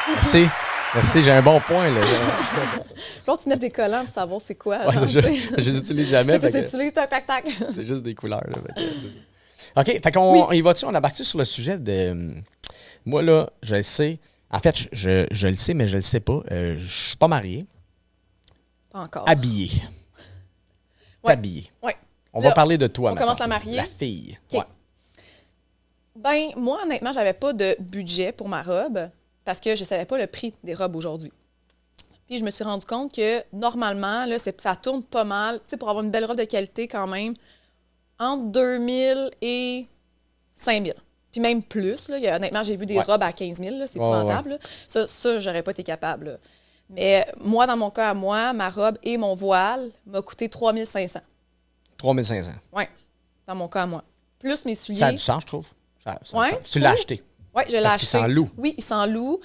Merci. Merci, j'ai un bon point, là. Faut que tu mettes des collants pour savoir c'est quoi. Ouais, genre, je tu sais. les utilise jamais. Tu fait que utilises, tac, tac, tac. c'est juste des couleurs. Là, fait que- OK, fait qu'on y va-tu? On embarque-tu sur le sujet de... Moi, là, je le sais. En fait, je le sais, mais je le sais pas. Je suis pas marié. Pas encore. Habillé. Ouais. Habillé. Ouais. On Là, va parler de toi, on maintenant. commence à marier. La fille. OK. Ouais. Ben, moi, honnêtement, j'avais pas de budget pour ma robe parce que je savais pas le prix des robes aujourd'hui. Puis je me suis rendu compte que normalement, là, ça tourne pas mal. Tu sais, pour avoir une belle robe de qualité quand même, entre 2000 et 5000. Puis même plus. Là. Honnêtement, j'ai vu des Ouais. robes à 15 000. Là, c'est Ouais, épouvantable. Là. Ça j'aurais pas été capable. Là. Mais moi, dans mon cas à moi, ma robe et mon voile m'a coûté 3500. 3500. Oui, dans mon cas à moi. Plus mes souliers. Ça a du sens, je trouve. Ça a du Ouais, sens. tu Tu l'as trouves? acheté. Oui, je l'ai Parce acheté. qu'il s'en loue. Oui, il s'en loue.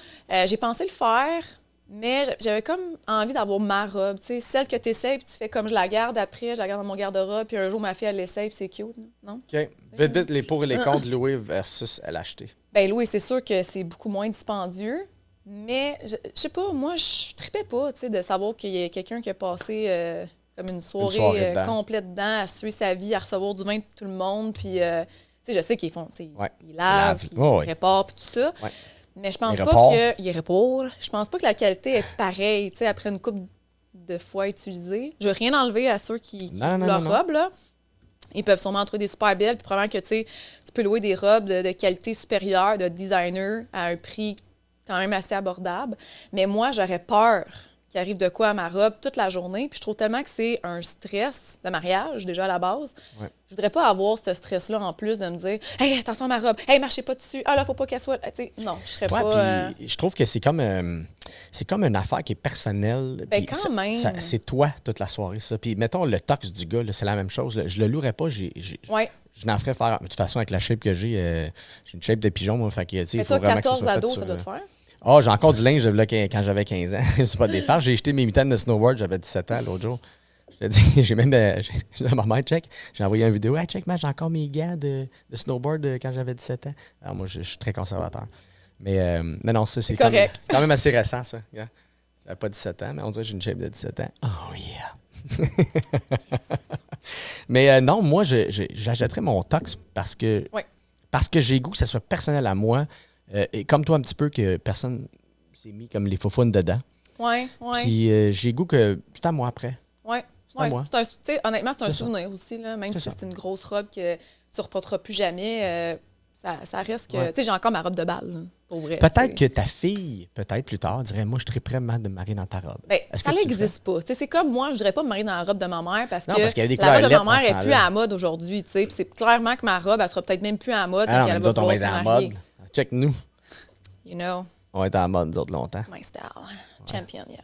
J'ai pensé le faire, mais j'avais comme envie d'avoir ma robe. Tu sais, celle que tu essaies, puis tu fais comme je la garde après, je la garde dans mon garde-robe, puis un jour, ma fille, elle l'essaye, puis c'est cute, non? OK. Vite, vite, les pour et les contre loués versus elle acheter. Ben oui, c'est sûr que c'est beaucoup moins dispendieux, mais je sais pas, moi, je tripais pas, tu sais, de savoir qu'il y a quelqu'un qui a passé comme une soirée, soirée dedans. complète dedans, à suivre sa vie, à recevoir du vin de tout le monde, puis... tu sais, je sais qu'ils font, tu sais, Ouais. ils lavent, Ils puis lavent. Ouais. ils réparent, puis tout ça. Ouais. Mais je pense Ils pas réparent. que... Ils réparent. Je pense pas que la qualité est pareille, tu sais, après une couple de fois utilisée. Je veux rien enlever à ceux qui Non, non, leur non, robe, là. Ils peuvent sûrement en trouver des super belles, puis probablement que, tu sais, tu peux louer des robes de qualité supérieure, de designer, à un prix quand même assez abordable. Mais moi, j'aurais peur qu'il arrive de quoi à ma robe toute la journée. Puis je trouve tellement que c'est un stress de mariage, déjà à la base. Ouais. Je voudrais pas avoir ce stress-là en plus de me dire « Hey, attention à ma robe! Hey, marchez pas dessus! Ah là, faut pas qu'elle soit... » Tu sais, non, je serais Ouais, pas... puis je trouve que c'est comme une affaire qui est personnelle. Ben, puis quand même. c'est toi toute la soirée, ça. Puis mettons, le tox du gars, là, c'est la même chose. Là. Je le louerais pas. Ouais. Je n'en ferais faire. De toute façon, avec la shape que j'ai une shape de pigeon, moi. Fait que, tu sais, Mais il faut toi, vraiment que ça 14 soit fait ados, sur, ça doit te faire. Ah, j'ai encore du linge de là, quand j'avais 15 ans. C'est pas des farces. J'ai jeté mes mitaines de snowboard, j'avais 17 ans l'autre jour. Je te dis, j'ai même j'ai maman, check. J'ai envoyé une vidéo. Hey, check, man, j'ai encore mes gants de snowboard quand j'avais 17 ans. Alors, moi, je suis très conservateur. Mais non, ça, c'est correct. quand même assez récent, ça. Yeah. J'avais pas 17 ans, mais on dirait que j'ai une shape de 17 ans. Oh, yeah. Mais non, moi, j'achèterais mon tox parce que j'ai goût que ça soit personnel à moi. Et comme toi, un petit peu, que personne s'est mis comme les faufounes dedans. Oui. Puis j'ai goût que c'est à moi après. Oui. C'est à moi. Honnêtement, c'est un souvenir aussi, là, même si c'est une grosse robe que tu ne reporteras plus jamais. Ça reste que... Tu sais, j'ai encore ma robe de bal, là, pour vrai. Peut-être que ta fille, peut-être plus tard, dirait « Moi, je suis très mal de me marier dans ta robe. » Ben, ça n'existe pas. C'est comme moi, je ne voudrais pas me marier dans la robe de ma mère parce parce qu'il y a des la robe de couleurs ma mère lettres n'est plus à la mode aujourd'hui. Puis c'est clairement que ma robe, elle sera peut-être même plus à la mode. Ah non, qu'elle mais nous va autres, on va pouvoir être se en marier. mode. Check-nous. You know, On va être en mode, nous autres, longtemps. my style. Champion, yeah.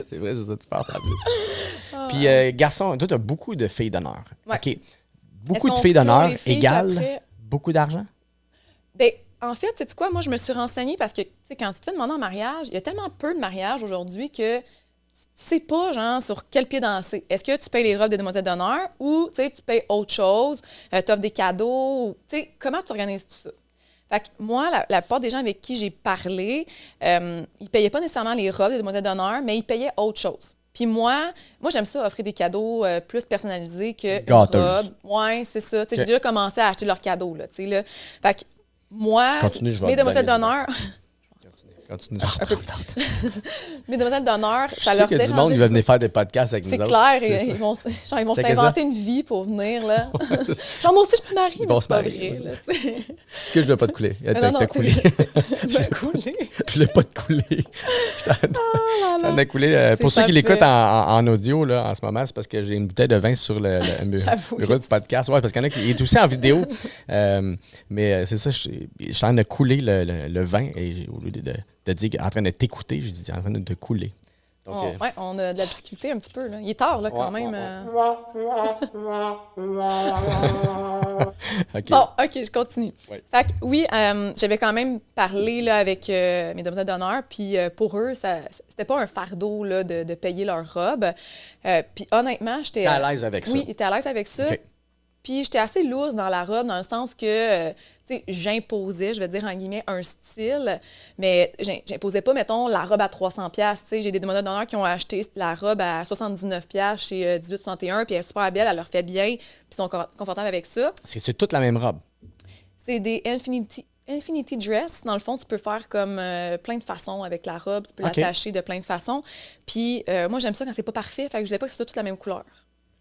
C'est vrai, c'est ça, tu parles en plus. Puis, garçon, toi, tu as beaucoup de filles d'honneur. Ouais. OK. Beaucoup Est-ce de qu'on filles clôt d'honneur les filles, égale puis après- beaucoup d'argent? Ben, en fait, sais-tu quoi? Moi, je me suis renseignée parce que, tu sais, quand tu te fais demander en mariage, il y a tellement peu de mariages aujourd'hui que tu sais pas, genre, sur quel pied danser. Est-ce que tu payes les robes des demoiselles d'honneur ou, tu sais, tu payes autre chose, tu offres des cadeaux, tu sais, comment tu organises tout ça? Fait que moi, la plupart des gens avec qui j'ai parlé, ils payaient pas nécessairement les robes des demoiselles d'honneur, mais ils payaient autre chose. Puis moi, j'aime ça offrir des cadeaux plus personnalisés qu'une Gâteuse. robe. Ouais, c'est ça. Tu sais, j'ai déjà commencé à acheter leurs cadeaux, là, tu sais, là. Fait que moi, Continue, je vais mes te demoiselles donner. d'honneur, Continue. mes demoiselles d'honneur, Je ça sais leur qu'il y a du monde dérangeait. qui va venir faire des podcasts avec nous C'est autres. clair, C'est ça. ils vont Checker s'inventer une vie pour venir, là. Genre, moi aussi, je peux marier, Ils mais vont c'est se pas marier, vrai, oui. là, tu sais. Est-ce que je ne vais pas te couler? T'as coulé. Me couler. Je ne l'ai pas te couler. Je t'en ai coulé. Pour C'est ceux qui parfait. l'écoutent en audio là, en ce moment, c'est parce que j'ai une bouteille de vin sur le J'avoue. bureau du podcast. Ouais, parce qu'il y en a qui est aussi en vidéo. Mais c'est ça, je suis en train de couler le vin et au lieu de dire en train de t'écouter, j'ai dit en train de te couler. Donc, Ouais, on a de la difficulté un petit peu, là. Il est tard, là, quand Ouais, même. OK. Bon, OK, je continue. Ouais. Fait que oui, j'avais quand même parlé là, avec mes demoiselles d'honneur, puis pour eux, c'était pas un fardeau là, de payer leur robe. Puis honnêtement, j'étais... T'es à l'aise avec ça? Oui, j'étais à l'aise avec ça. OK. Puis j'étais assez loose dans la robe, dans le sens que, tu sais, j'imposais, je vais dire en guillemets, un style, mais j'imposais pas, mettons, la robe à 300$. Tu sais, j'ai des demoiselles d'honneur qui ont acheté la robe à 79$ chez 1861, puis elle est super belle, elle leur fait bien, puis ils sont confortables avec ça. C'est toute la même robe. C'est des Infinity Dress. Dans le fond, tu peux faire comme plein de façons avec la robe, tu peux OK. l'attacher de plein de façons. Puis moi, j'aime ça quand c'est pas parfait, fait que je voulais pas que ce soit toute la même couleur.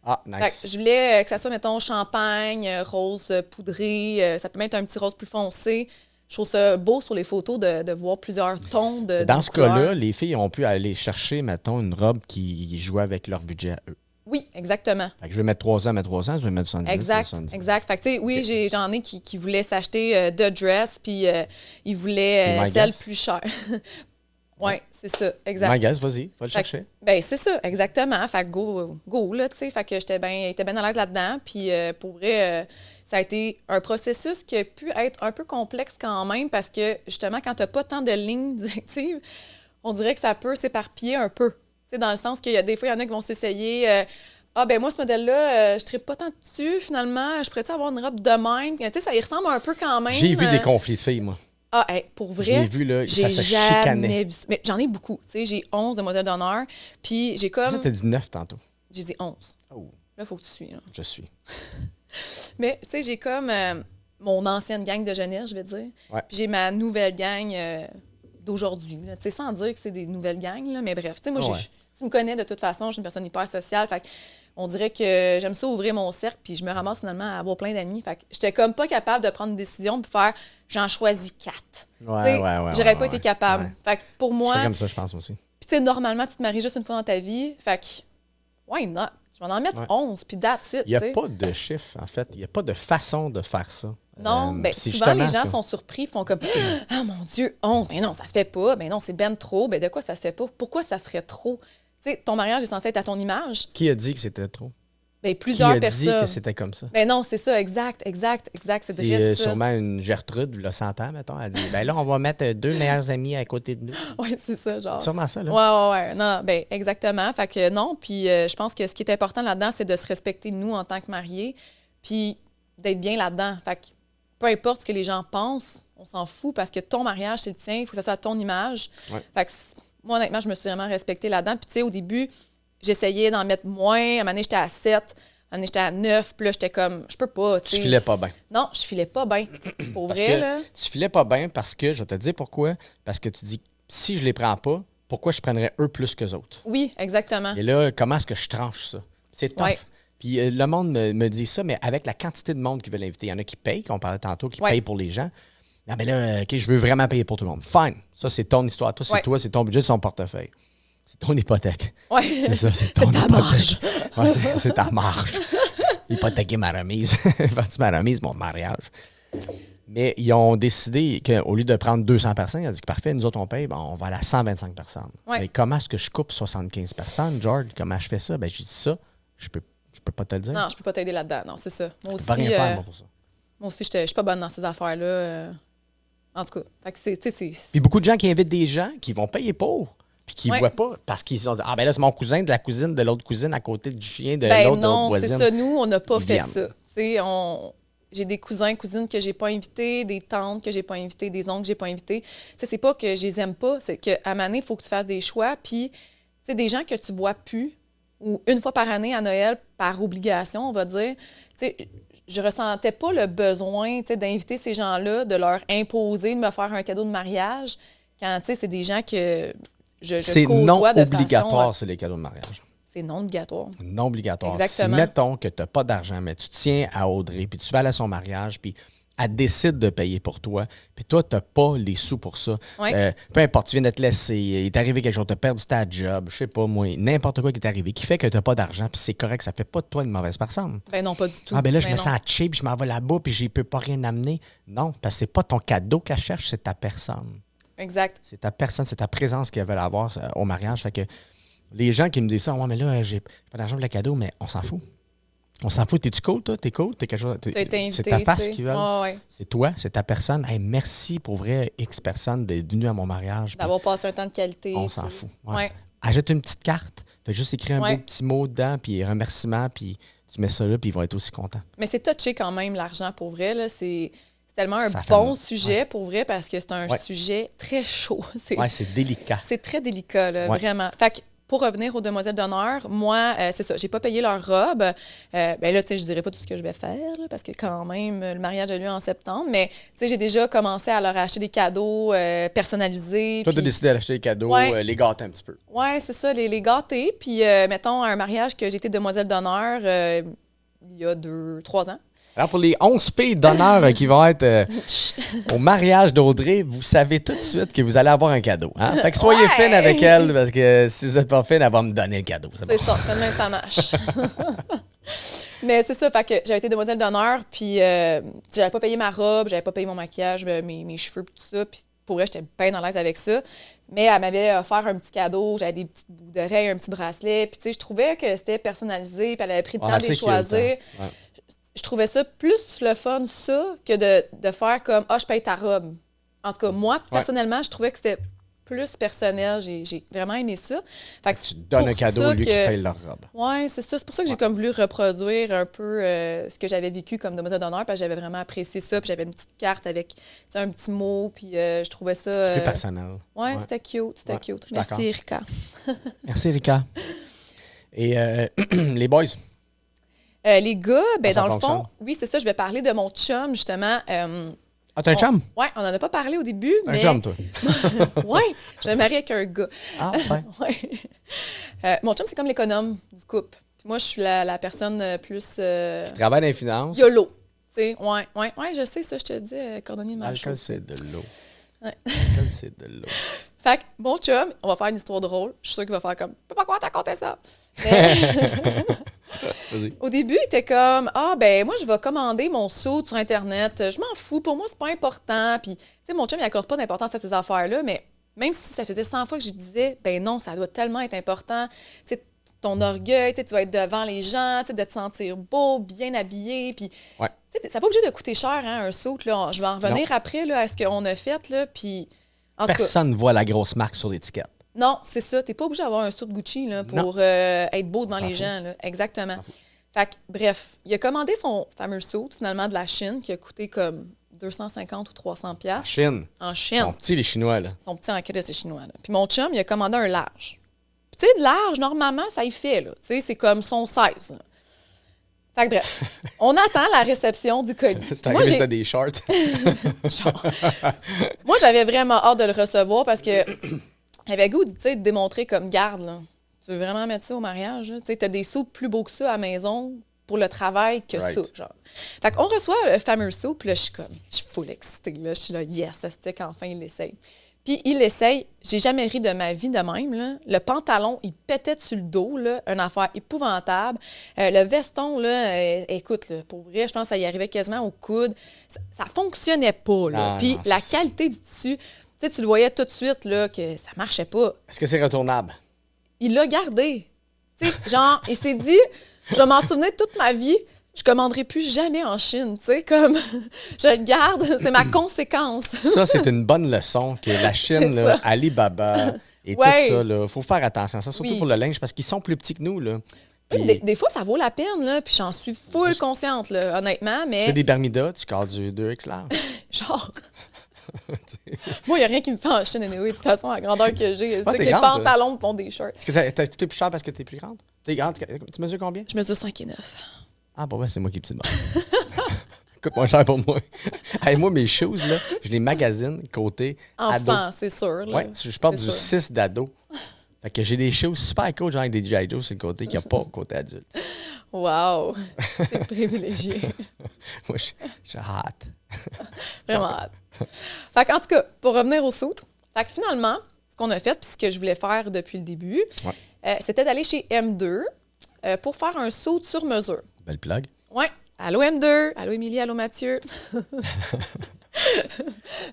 Ah, Fait nice. que je voulais que ça soit, mettons, champagne, rose poudré, ça peut même être un petit rose plus foncé. Je trouve ça beau sur les photos de voir plusieurs tons de Dans de ce couleurs. cas-là, les filles ont pu aller chercher, mettons, une robe qui jouait avec leur budget à eux. Oui, exactement. Fait que je vais mettre 3 ans, je vais mettre 70. Exact, 70. exact. Fait que, tu sais, oui, j'en ai qui voulaient s'acheter The Dress, puis ils voulaient Puis My celle Guess. plus chère. Oui, c'est ça, exact. My guess, vas-y, va le Fait que, chercher. ben c'est ça, exactement. Fait que go, là, tu sais. Fait que j'étais bien à l'aise là-dedans. Puis pour vrai, ça a été un processus qui a pu être un peu complexe quand même parce que, justement, quand tu n'as pas tant de lignes directives, on dirait que ça peut s'éparpiller un peu. Tu sais, dans le sens qu'il y a des fois, il y en a qui vont s'essayer... ah, ben moi, ce modèle-là, je ne pas tant dessus, finalement. Je pourrais-tu avoir une robe de même? Tu sais, ça y ressemble un peu quand même. J'ai vu des conflits de filles, moi. Ah, hey, pour vrai, J'ai vu, là, ça j'ai se chicanait. jamais vu... Mais j'en ai beaucoup. Tu sais, j'ai 11 demoiselles d'honneur. Puis j'ai Ça, comme... t'as dit 9 tantôt. J'ai dit 11. Oh, Là, il faut que tu suives. Là. je suis. Mais, tu sais, j'ai comme mon ancienne gang de jeunesse, je vais dire. Ouais. Puis j'ai ma nouvelle gang d'aujourd'hui. là. Tu sais, sans dire que c'est des nouvelles gangs, là, mais bref. Tu sais, moi, Ouais. tu me connais de toute façon, je suis une personne hyper sociale. Fait que on dirait que j'aime ça ouvrir mon cercle, puis je me ramasse finalement à avoir plein d'amis. Fait que j'étais comme pas capable de prendre une décision puis faire j'en choisis 4. Ouais, Tu sais, ouais. j'aurais pas été capable. Ouais. Fait que pour Je moi, suis comme ça, je pense aussi. puis tu sais, normalement, tu te maries juste une fois dans ta vie. Fait que, why not? Je vais en mettre Ouais. 11, puis that's it. Il n'y a tu sais. pas de chiffre, en fait. Il n'y a pas de façon de faire ça. Non, ben, c'est souvent, les justement gens ça. sont surpris, font comme « Ah, mon Dieu, 11! Ben non, ça se fait pas. Ben non, c'est ben trop. Ben de quoi ça se fait pas? Pourquoi ça serait trop? » Tu sais, ton mariage est censé être à ton image. Qui a dit que c'était trop? Ben Qui plusieurs a dit personnes. que c'était comme ça? Ben non, c'est ça, exact. C'est C'est vrai ça. sûrement une Gertrude, le 100 ans, mettons. Elle dit, ben là, on va mettre 2 meilleurs amis à côté de nous. Oui, c'est ça, genre. C'est sûrement ça, là. Ouais. Non, ben exactement. Fait que non, puis je pense que ce qui est important là-dedans, c'est de se respecter, nous, en tant que mariés, puis d'être bien là-dedans. Fait que peu importe ce que les gens pensent, on s'en fout parce que ton mariage, c'est le tien, il faut que ça soit à ton image. Ouais. Fait que moi, honnêtement, je me suis vraiment respectée là-dedans. Puis tu sais, au début, j'essayais d'en mettre moins. À un moment donné, j'étais à 7. À un moment donné, j'étais à 9. Puis là, j'étais comme, je peux pas. Tu filais pas bien. Non, je filais pas bien. Pour Parce vrai, que là. tu filais pas bien parce que, je vais te dire pourquoi, parce que tu dis, si je les prends pas, pourquoi je prendrais eux plus qu'eux autres? Oui, exactement. Et là, comment est-ce que je tranche ça? C'est tough. Ouais. Puis le monde me dit ça, mais avec la quantité de monde qui veut l'inviter, il y en a qui payent, qu'on parlait tantôt, qui payent pour les gens. Non, mais là, OK, je veux vraiment payer pour tout le monde. Fine. Ça, c'est ton histoire. Toi, c'est ton budget, c'est ton portefeuille. C'est ton hypothèque. Oui. C'est ça, c'est ton ta marge. Ouais, c'est ta marge. Hypothéquer ma remise. Faire ma remise, mon mariage. Mais ils ont décidé qu'au lieu de prendre 200 personnes, ils ont dit que parfait, nous autres, on paye, on va aller à 125 personnes. Ouais. Mais comment est-ce que je coupe 75 personnes, George? Comment je fais ça? Ben, j'ai dit ça, je peux pas te le dire. Non, je peux pas t'aider là-dedans. Non, c'est ça. Moi Je aussi, peux pas rien faire, moi, pour ça. moi aussi, je suis pas bonne dans ces affaires-là. En tout cas, fait que c'est... Puis beaucoup de gens qui invitent des gens qui vont payer pour, puis qui ne Ouais. voient pas, parce qu'ils ont dit, ah ben là, c'est mon cousin de la cousine de l'autre cousine à côté du chien de Ben l'autre non, voisine. c'est ça. Nous, on n'a pas Ils fait viennent. ça. Tu sais, j'ai des cousins, cousines que j'ai pas invités, des tantes que j'ai pas invitées, des oncles que j'ai pas invités. Tu sais, c'est pas que je les aime pas, c'est qu'à un moment donné, il faut que tu fasses des choix. Puis, tu sais, des gens que tu vois plus, ou une fois par année à Noël, par obligation, on va dire, tu sais, je ressentais pas le besoin, tu sais, d'inviter ces gens-là, de leur imposer de me faire un cadeau de mariage, quand, tu sais, c'est des gens que je C'est côtoie non de obligatoire, façon... c'est les cadeaux de mariage. C'est non obligatoire. Non obligatoire. Exactement. Si, mettons que tu n'as pas d'argent, mais tu tiens à Audrey, puis tu vas aller à son mariage, puis elle décide de payer pour toi, puis toi, tu n'as pas les sous pour ça. Ouais. Peu importe, tu viens de te laisser, il est arrivé quelque chose, tu as perdu ta job, je sais pas moi, n'importe quoi qui est arrivé, qui fait que tu n'as pas d'argent, puis c'est correct, ça fait pas de toi une mauvaise personne. Ben non, pas du tout. Ah, ben là, je Ben me non. sens cheap, je m'en vais là-bas, puis je peux pas rien amener. Non, parce que c'est pas ton cadeau qu'elle cherche, c'est ta personne. Exact. C'est ta personne, c'est ta présence qu'elle veut avoir au mariage. Fait que les gens qui me disent ça, ouais, mais là, j'ai pas d'argent pour le cadeau, mais on s'en fout. On s'en fout. T'es-tu cool, toi? T'es cool? T'es quelque chose. T'as été invité, C'est ta face tu sais. qui veut. Ouais. C'est toi, c'est ta personne. Hey, merci pour vrai, X personnes d'être venue à mon mariage. D'avoir passé un temps de qualité. On tu s'en sais. fout. Ouais. Achète une petite carte, fais juste écrire un Ouais. beau petit mot dedans, puis remerciement, puis tu mets ça là, puis ils vont être aussi contents. Mais c'est touché quand même, l'argent, pour vrai. Là. C'est tellement un Ça fait bon mal. sujet, pour vrai, parce que c'est un Ouais. sujet très chaud. C'est Ouais, c'est délicat. c'est très délicat, là, Ouais. vraiment. Fait que, pour revenir aux demoiselles d'honneur, moi, c'est ça, j'ai pas payé leur robe. Ben là, tu sais, je dirais pas tout ce que je vais faire, là, parce que quand même, le mariage a lieu en septembre, mais tu sais, j'ai déjà commencé à leur acheter des cadeaux personnalisés. Toi, tu as puis- décidé d'acheter des cadeaux, Ouais. les gâter un petit peu. Ouais, c'est ça, les gâter. Puis, mettons, un mariage que j'ai été demoiselle d'honneur il y a 3 ans. Alors, pour les 11 filles d'honneur qui vont être au mariage d'Audrey, vous savez tout de suite que vous allez avoir un cadeau. Hein? Fait que soyez Ouais. fine avec elle, parce que si vous n'êtes pas fine, elle va me donner le cadeau. C'est C'est bon. ça, c'est de même ça marche. Mais c'est ça, fait que j'avais été demoiselle d'honneur, puis j'avais pas payé ma robe, j'avais pas payé mon maquillage, mes cheveux, puis tout ça. Puis pour elle, j'étais bien à l'aise avec ça. Mais elle m'avait offert un petit cadeau, j'avais des petites boucles d'oreilles, un petit bracelet. Puis tu sais, je trouvais que c'était personnalisé, puis elle avait pris le Ouais, temps de c'est les cute, choisir. hein. Ouais. Je trouvais ça plus le fun, ça, que de faire comme « Ah, je paye ta robe ». En tout cas, moi, personnellement, je trouvais que c'était plus personnel. J'ai vraiment aimé ça. Fait que Tu donnes un cadeau au lieu qu'ils payent leur robe. Oui, c'est ça. C'est pour ça que j'ai comme voulu reproduire un peu ce que j'avais vécu comme demoiselle d'honneur, parce que j'avais vraiment apprécié ça. Puis j'avais une petite carte avec tu sais, un petit mot, puis je trouvais ça... C'est plus personnel. Ouais, c'était cute, c'était Ouais, cute. je suis Merci, d'accord. Erika. Merci, Rika. Et les boys, Les gars, ben Ça dans le fonctionne? fond, oui, c'est ça, je vais parler de mon chum, justement. ah, t'as un chum? Ouais, on en a pas parlé au début, Un mais... chum, toi? Ouais, je me marie avec un gars. Ah, ouais. Ouais. Mon chum, c'est comme l'économe du couple. Puis moi, je suis la personne plus Tu travailles dans les finances. YOLO. Tu sais, ouais, je sais ça, je te dis, cordonnier de ma L'alcool, c'est de l'eau. Ouais. L'alcool, c'est de l'eau. Fait que mon chum, on va faire une histoire drôle. Je suis sûre qu'il va faire comme, je peux pas croire que t'as compté ça. Mais Vas-y. au début, il était comme, ah, ben, moi, je vais commander mon saut sur Internet. Je m'en fous. Pour moi, c'est pas important. Puis, tu sais, mon chum, il accorde pas d'importance à ces affaires-là. Mais même si ça faisait 100 fois que je disais, ben non, ça doit tellement être important. Tu sais, ton orgueil, tu sais, tu vas être devant les gens, tu sais, de te sentir beau, bien habillé. Puis, Ouais. tu sais, ça n'a pas obligé de coûter cher, hein, un saut. Là. Je vais en revenir après là, à ce qu'on a fait. Là, puis, en tout cas, Personne ne voit la grosse marque sur l'étiquette. non, c'est ça. T'es pas obligé d'avoir un saut de Gucci là, Non. pour être beau devant S'en les fout. gens. Là. Exactement. S'en fout. Fait que, bref, il a commandé son fameux saut, finalement, de la Chine, qui a coûté comme 250 ou 300 pièces Chine. en Ils Chine. sont petits, les Chinois, là. Son petit en crise, c'est chinois. Là. Puis mon chum, il a commandé un large. Puis tu sais, de large, normalement, ça y fait, là. Tu sais, c'est comme son 16. Là. Fait que bref, on attend la réception du colis. C'est arrivé, c'était des shorts. Genre, moi, j'avais vraiment hâte de le recevoir parce que j'avais goût, tu sais, de démontrer comme garde, là. Tu veux vraiment mettre ça au mariage, là? Tu sais, t'as des sous plus beaux que ça à la maison pour le travail que ça, genre. Fait qu'on reçoit le fameux sou, puis là, je suis full excitée, là. Je suis là, yes, ça se dit qu'enfin, il l'essaye. Puis il l'essaye. J'ai jamais ri de ma vie de même, là. Le pantalon, il pétait sur le dos, là. Une affaire épouvantable. Le veston, là, écoute, là, pour vrai, je pense que ça y arrivait quasiment au coude. Ça fonctionnait pas, là. Puis la qualité du tissu, tu sais, tu le voyais tout de suite, là, que ça marchait pas. Est-ce que c'est retournable? Il l'a gardé. Tu sais, genre, il s'est dit, je vais m'en souvenir toute ma vie. Je commanderai plus jamais en Chine, tu sais, comme je le garde, c'est ma conséquence. Ça, c'est une bonne leçon que la Chine, là, Alibaba et tout ça, il faut faire attention. Ça, surtout pour le linge, parce qu'ils sont plus petits que nous, là. Puis... Des fois, ça vaut la peine, là, puis j'en suis full consciente, là, honnêtement, mais... Tu fais des Bermudas, tu cadres du 2X large. Genre... Moi, il n'y a rien qui me fait en Chine, anyway, de toute façon, à la grandeur que j'ai. C'est que les grande, pantalons me font des shirts. Est-ce que t'as coûté plus cher parce que t'es plus grande? T'es grande, tu mesures combien? Je mesure 5 et 9. Ah, bon, c'est moi qui est petite. Coûte moins cher pour moi. Hey, moi, mes shoes, là, je les magasine côté enfant, ado. c'est sûr. Oui, je porte du 6 d'ado. Fait que j'ai des shoes super cool, genre avec des G.I. Joe sur le côté, qu'il n'y a pas au côté adulte. Wow! T'es privilégié. Moi, je suis hâte. Vraiment hâte. Fait qu'en tout cas, pour revenir au suit, fait que finalement, ce qu'on a fait, puis ce que je voulais faire depuis le début, c'était d'aller chez M2 pour faire un suit sur mesure. Belle plug. Oui. Allô M2, allô Émilie, allô Mathieu.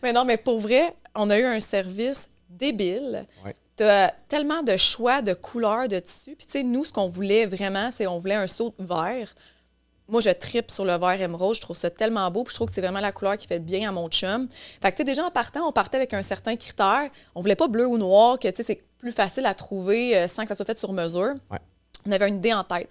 Mais non, mais pour vrai, on a eu un service débile. Ouais. Tu as tellement de choix de couleurs de tissu. Puis tu sais, nous, ce qu'on voulait vraiment, c'est on voulait un suit vert. Moi, je trippe sur le vert émeraude. Je trouve ça tellement beau. Puis je trouve que c'est vraiment la couleur qui fait bien à mon chum. Fait que tu sais, déjà en partant, on partait avec un certain critère. On voulait pas bleu ou noir, que tu sais, c'est plus facile à trouver sans que ça soit fait sur mesure. Ouais. On avait une idée en tête.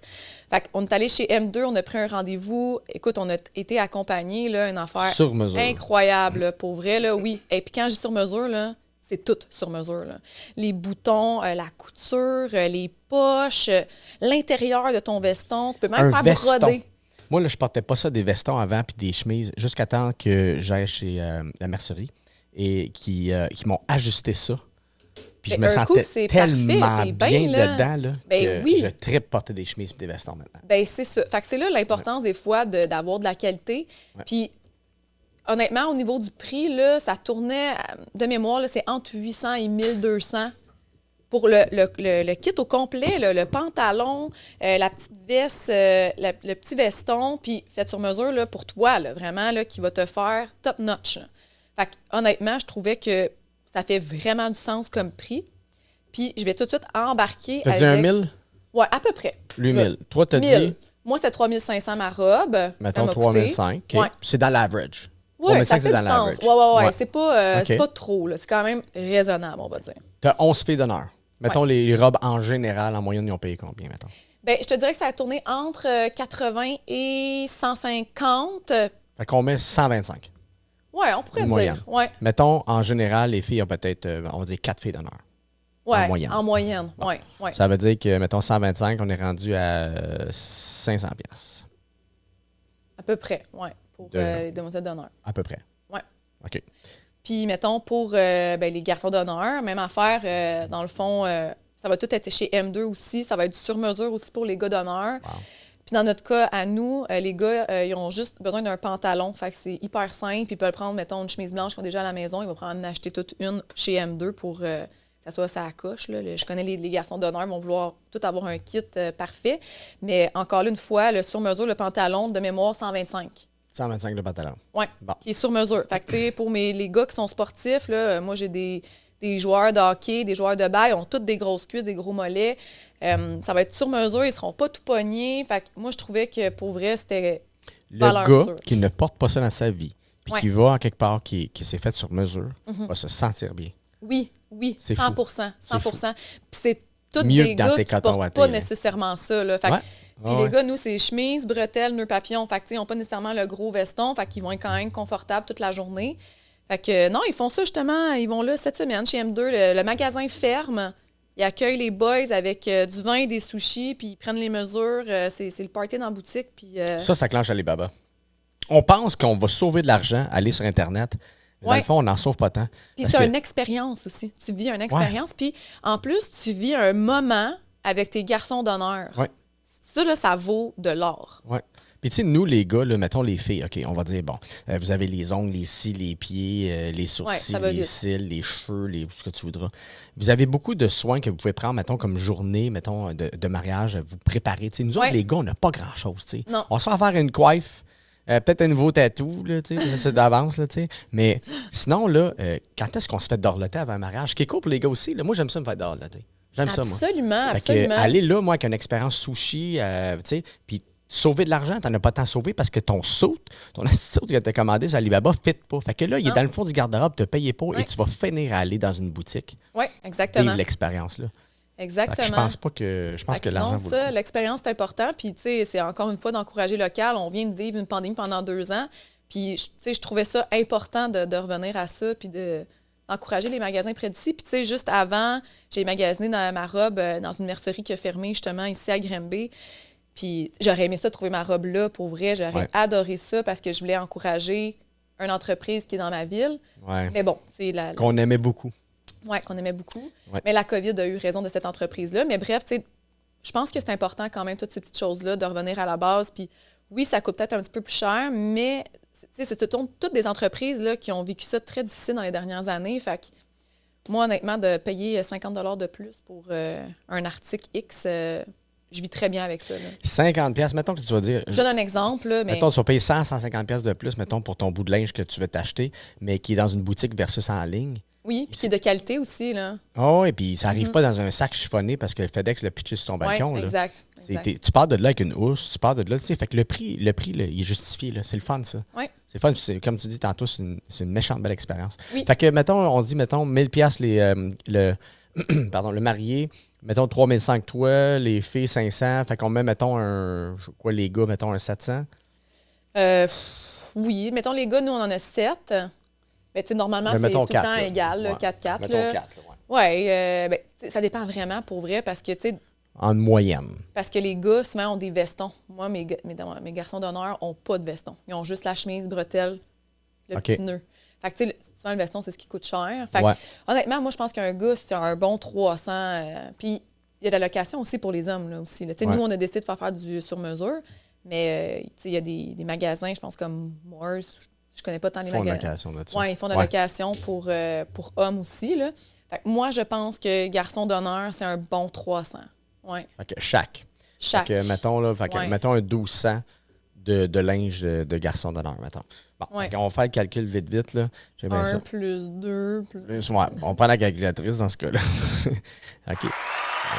Fait qu'on est allé chez M2, on a pris un rendez-vous. Écoute, on a été accompagnés, là, une affaire sur mesure. Incroyable, là, pour vrai, là, oui. Et puis quand je dis sur mesure, là, c'est tout sur mesure, là. Les boutons, la couture, les poches, l'intérieur de ton veston. Tu peux même faire broder. Moi, là, je portais pas ça des vestons avant puis des chemises jusqu'à temps que j'aille chez la mercerie et qui m'ont ajusté ça. Puis je me sentais tellement bien dedans là, que je trippe porter des chemises et des vestons maintenant. Ben c'est ça. Fait que c'est là l'importance des fois d'avoir de la qualité. Puis honnêtement, au niveau du prix, là, ça tournait, de mémoire, là, c'est entre 800 et 1200 pour le kit au complet, là, le pantalon, la petite veste, le petit veston, puis fait sur mesure là, pour toi, là, vraiment, là, qui va te faire top notch. Là. Fait que, honnêtement, je trouvais que ça fait vraiment du sens comme prix. Puis je vais tout de suite embarquer T'as dit un 1000? Oui, à peu près. 8000. Toi, t'as 1000. dit? Moi, c'est 3500 ma robe. Mettons 3005. Okay. Ouais. C'est dans l'average. Oui, ça fait du sens. Oui. C'est pas trop. Là. C'est quand même raisonnable, on va dire. T'as 11 filles d'honneur. Mettons les robes en général, en moyenne, ils ont payé combien, mettons? Bien, je te dirais que ça a tourné entre 80 et 150. Fait qu'on met 125. Oui, on pourrait dire. Ouais. Mettons, en général, les filles ont peut-être, on va dire, 4 filles d'honneur. Oui, en moyenne. Bon. Ouais. Ça veut dire que, mettons, 125, on est rendu à 500 $. À peu près, oui, pour les demoiselles d'honneur. À peu près. Oui. OK. Puis, mettons, pour les garçons d'honneur, même affaire, dans le fond, ça va tout être chez M2 aussi. Ça va être du sur-mesure aussi pour les gars d'honneur. Wow. Puis dans notre cas, à nous, les gars, ils ont juste besoin d'un pantalon. Fait que c'est hyper simple. Ils peuvent prendre, mettons, une chemise blanche qu'ils ont déjà à la maison. Ils vont prendre en acheter toute une chez M2 pour que ça soit ça coche. Là. Je connais les garçons d'honneur, ils vont vouloir tout avoir un kit parfait. Mais encore une fois, le sur-mesure, le pantalon, de mémoire, 125. 125 le pantalon. Oui, qui est sur mesure. Fait que, tu sais, pour les gars qui sont sportifs, là, moi, j'ai des joueurs de hockey, des joueurs de balle, ils ont toutes des grosses cuisses, des gros mollets. Ça va être sur mesure, ils ne seront pas tout pognés. Fait que moi, je trouvais que pour vrai, c'était valeur sûre. Le gars qui ne porte pas ça dans sa vie, puis qui va en quelque part, qui s'est fait sur mesure, va se sentir bien. Oui, c'est 100 fou. 100 Puis c'est tous mieux des gars qui ne portent pas nécessairement ça. Là. Fait puis les gars, nous, c'est chemise, bretelles, nœud papillon. Fait que, ils n'ont pas nécessairement le gros veston. Fait qu'ils vont être quand même confortables toute la journée. Fait que non, ils font ça justement. Ils vont là cette semaine chez M2. Le magasin ferme. Ils accueillent les boys avec du vin et des sushis, puis ils prennent les mesures. C'est le party dans la boutique. Puis, Ça clenche Alibaba. On pense qu'on va sauver de l'argent, aller sur Internet. Mais dans le fond, on n'en sauve pas tant. Puis c'est une expérience aussi. Tu vis une expérience. Puis en plus, tu vis un moment avec tes garçons d'honneur. Ouais. Ça, là, ça vaut de l'or. Oui. Puis, tu sais, nous, les gars, là, mettons les filles, OK, on va dire, bon, vous avez les ongles, les cils, les pieds, les sourcils, les cils, les cheveux, ce que tu voudras. Vous avez beaucoup de soins que vous pouvez prendre, mettons, comme journée, mettons, de mariage, vous préparer. Tu sais, nous autres, les gars, on n'a pas grand-chose, tu sais. On se fait faire une coiffe, peut-être un nouveau tatou, là, tu sais, c'est d'avance, là, tu sais. Mais sinon, là, quand est-ce qu'on se fait dorloter avant un mariage? Ce qui est cool pour les gars aussi, là, moi, j'aime ça me faire dorloter. J'aime ça, moi. Absolument. Aller là, moi, avec une expérience sushi, tu sais, puis sauver de l'argent, t'en as pas tant sauvé parce que ton assistant que t'as commandé sur Alibaba ne fit pas. Fait que là, il est dans le fond du garde-robe, tu payé pas et tu vas finir à aller dans une boutique. Oui, exactement. Vivre l'expérience, là. Exactement. Je pense pas que l'argent vaut le coup. L'expérience, c'est important. Puis, tu sais, c'est encore une fois d'encourager local. On vient de vivre une pandémie pendant 2 ans. Puis, tu sais, je trouvais ça important de revenir à ça puis d'encourager les magasins près d'ici. Puis, tu sais, juste avant, j'ai magasiné dans ma robe dans une mercerie qui a fermé, justement, ici à Granby. Puis j'aurais aimé ça, trouver ma robe là, pour vrai. J'aurais adoré ça parce que je voulais encourager une entreprise qui est dans ma ville. Ouais. Mais bon, c'est qu'on aimait beaucoup. Oui, qu'on aimait beaucoup. Ouais. Mais la COVID a eu raison de cette entreprise-là. Mais bref, tu sais, je pense que c'est important quand même, toutes ces petites choses-là, de revenir à la base. Puis oui, ça coûte peut-être un petit peu plus cher, mais c'est toutes des entreprises là, qui ont vécu ça très difficile dans les dernières années. Fait que moi, honnêtement, de payer 50 $ de plus pour un article X... je vis très bien avec ça. Là. 50$, mettons que tu vas dire... Je donne un exemple. Là, mais... Mettons, tu vas payer 150$ de plus, mettons, pour ton bout de linge que tu veux t'acheter, mais qui est dans une boutique versus en ligne. Oui, puis qui est de qualité aussi. Là. Oh, et puis ça n'arrive pas dans un sac chiffonné parce que FedEx l'a pitché sur ton balcon. Oui, exact. Tu pars de là avec une housse, tu pars de là, tu sais. Fait que le prix là, il est justifié. Là. C'est le fun, ça. Oui. C'est fun. Comme tu dis tantôt, c'est une méchante belle expérience. Oui. Fait que, on dit, 1000$ le marié. Mettons 3500 toi, les filles 500. Fait qu'on met, mettons, les gars, mettons un 700. Oui, mettons les gars, nous, on en a 7. Mais tu sais, normalement, c'est tout le temps égal, 4-4. Mettons 4, oui. Ça dépend vraiment, pour vrai, parce que, tu sais... En moyenne. Parce que les gars, souvent, ont des vestons. Moi, mes garçons d'honneur n'ont pas de veston. Ils ont juste la chemise, bretelle, le petit nœud. Fait que, tu sais, souvent, le veston, c'est ce qui coûte cher. Fait que, honnêtement, moi, je pense qu'un gars, c'est un bon 300. Puis, il y a de la location aussi pour les hommes, là, aussi. Là. Nous, on a décidé de faire du sur-mesure. Mais, tu sais, il y a des magasins, je pense, comme Morse. Je connais pas tant les magasins. Oui, ils font de la location pour hommes aussi, là. Fait que moi, je pense que garçon d'honneur, c'est un bon 300. Ouais. Fait que chaque. Fait que, mettons, là, mettons un 1200 de linge de garçon d'honneur, mettons. Bon, on va faire le calcul vite, là. 1 plus 2 plus... Ouais, on prend la calculatrice dans ce cas-là. OK.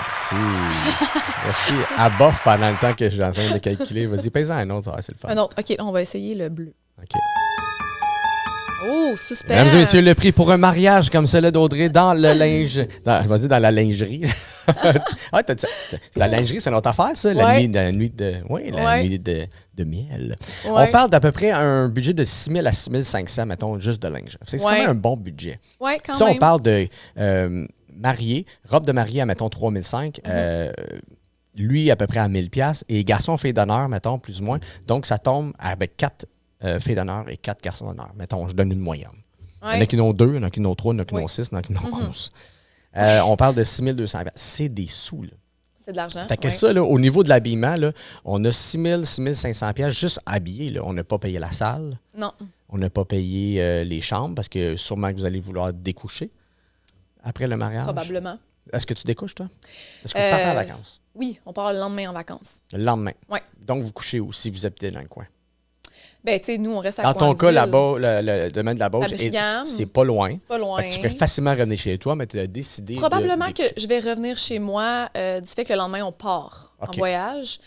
Merci. Merci. À bof pendant le temps que je suis en train de calculer. Vas-y, pèse-en un autre, c'est le fun. Un autre. OK, là, on va essayer le bleu. OK. Oh, suspense! Mesdames et messieurs, le prix pour un mariage comme celui d'Audrey dans le linge... je vais dire dans la lingerie. La lingerie, c'est notre affaire, ça? La nuit de miel. Ouais. On parle d'à peu près un budget de 6 000 à 6 500, mettons, juste de linge. C'est quand même un bon budget. Oui, quand même. Si on parle de mariée, robe de mariée à, mettons, 3 500, lui, à peu près à 1 000 $, et garçon, fille d'honneur, mettons, plus ou moins. Donc, ça tombe avec 4 filles d'honneur et 4 garçons d'honneur. Mettons, je donne une moyenne. Il y en a qui en ont 2, il y en a qui en ont 3, il y en a qui en ont 6, il y en a qui en ont 11. On parle de 6 200 $. C'est des sous, là. C'est de l'argent. Fait que ça, là, au niveau de l'habillement, là, on a 6 000, 6 500 $ juste habillés. Là. On n'a pas payé la salle. Non. On n'a pas payé les chambres parce que sûrement que vous allez vouloir découcher après le mariage. Probablement. Est-ce que tu découches, toi? Est-ce que vous partez en vacances? Oui, on part le lendemain en vacances. Le lendemain? Oui. Donc, vous couchez aussi, vous habitez dans le coin? Bien, tu sais, nous, on reste à Dans ton cas, là-bas, le domaine de la Bauge, c'est pas loin. C'est pas loin. Fait que tu peux facilement revenir chez toi, mais tu as décidé Probablement que je vais revenir chez moi du fait que le lendemain, on part en voyage.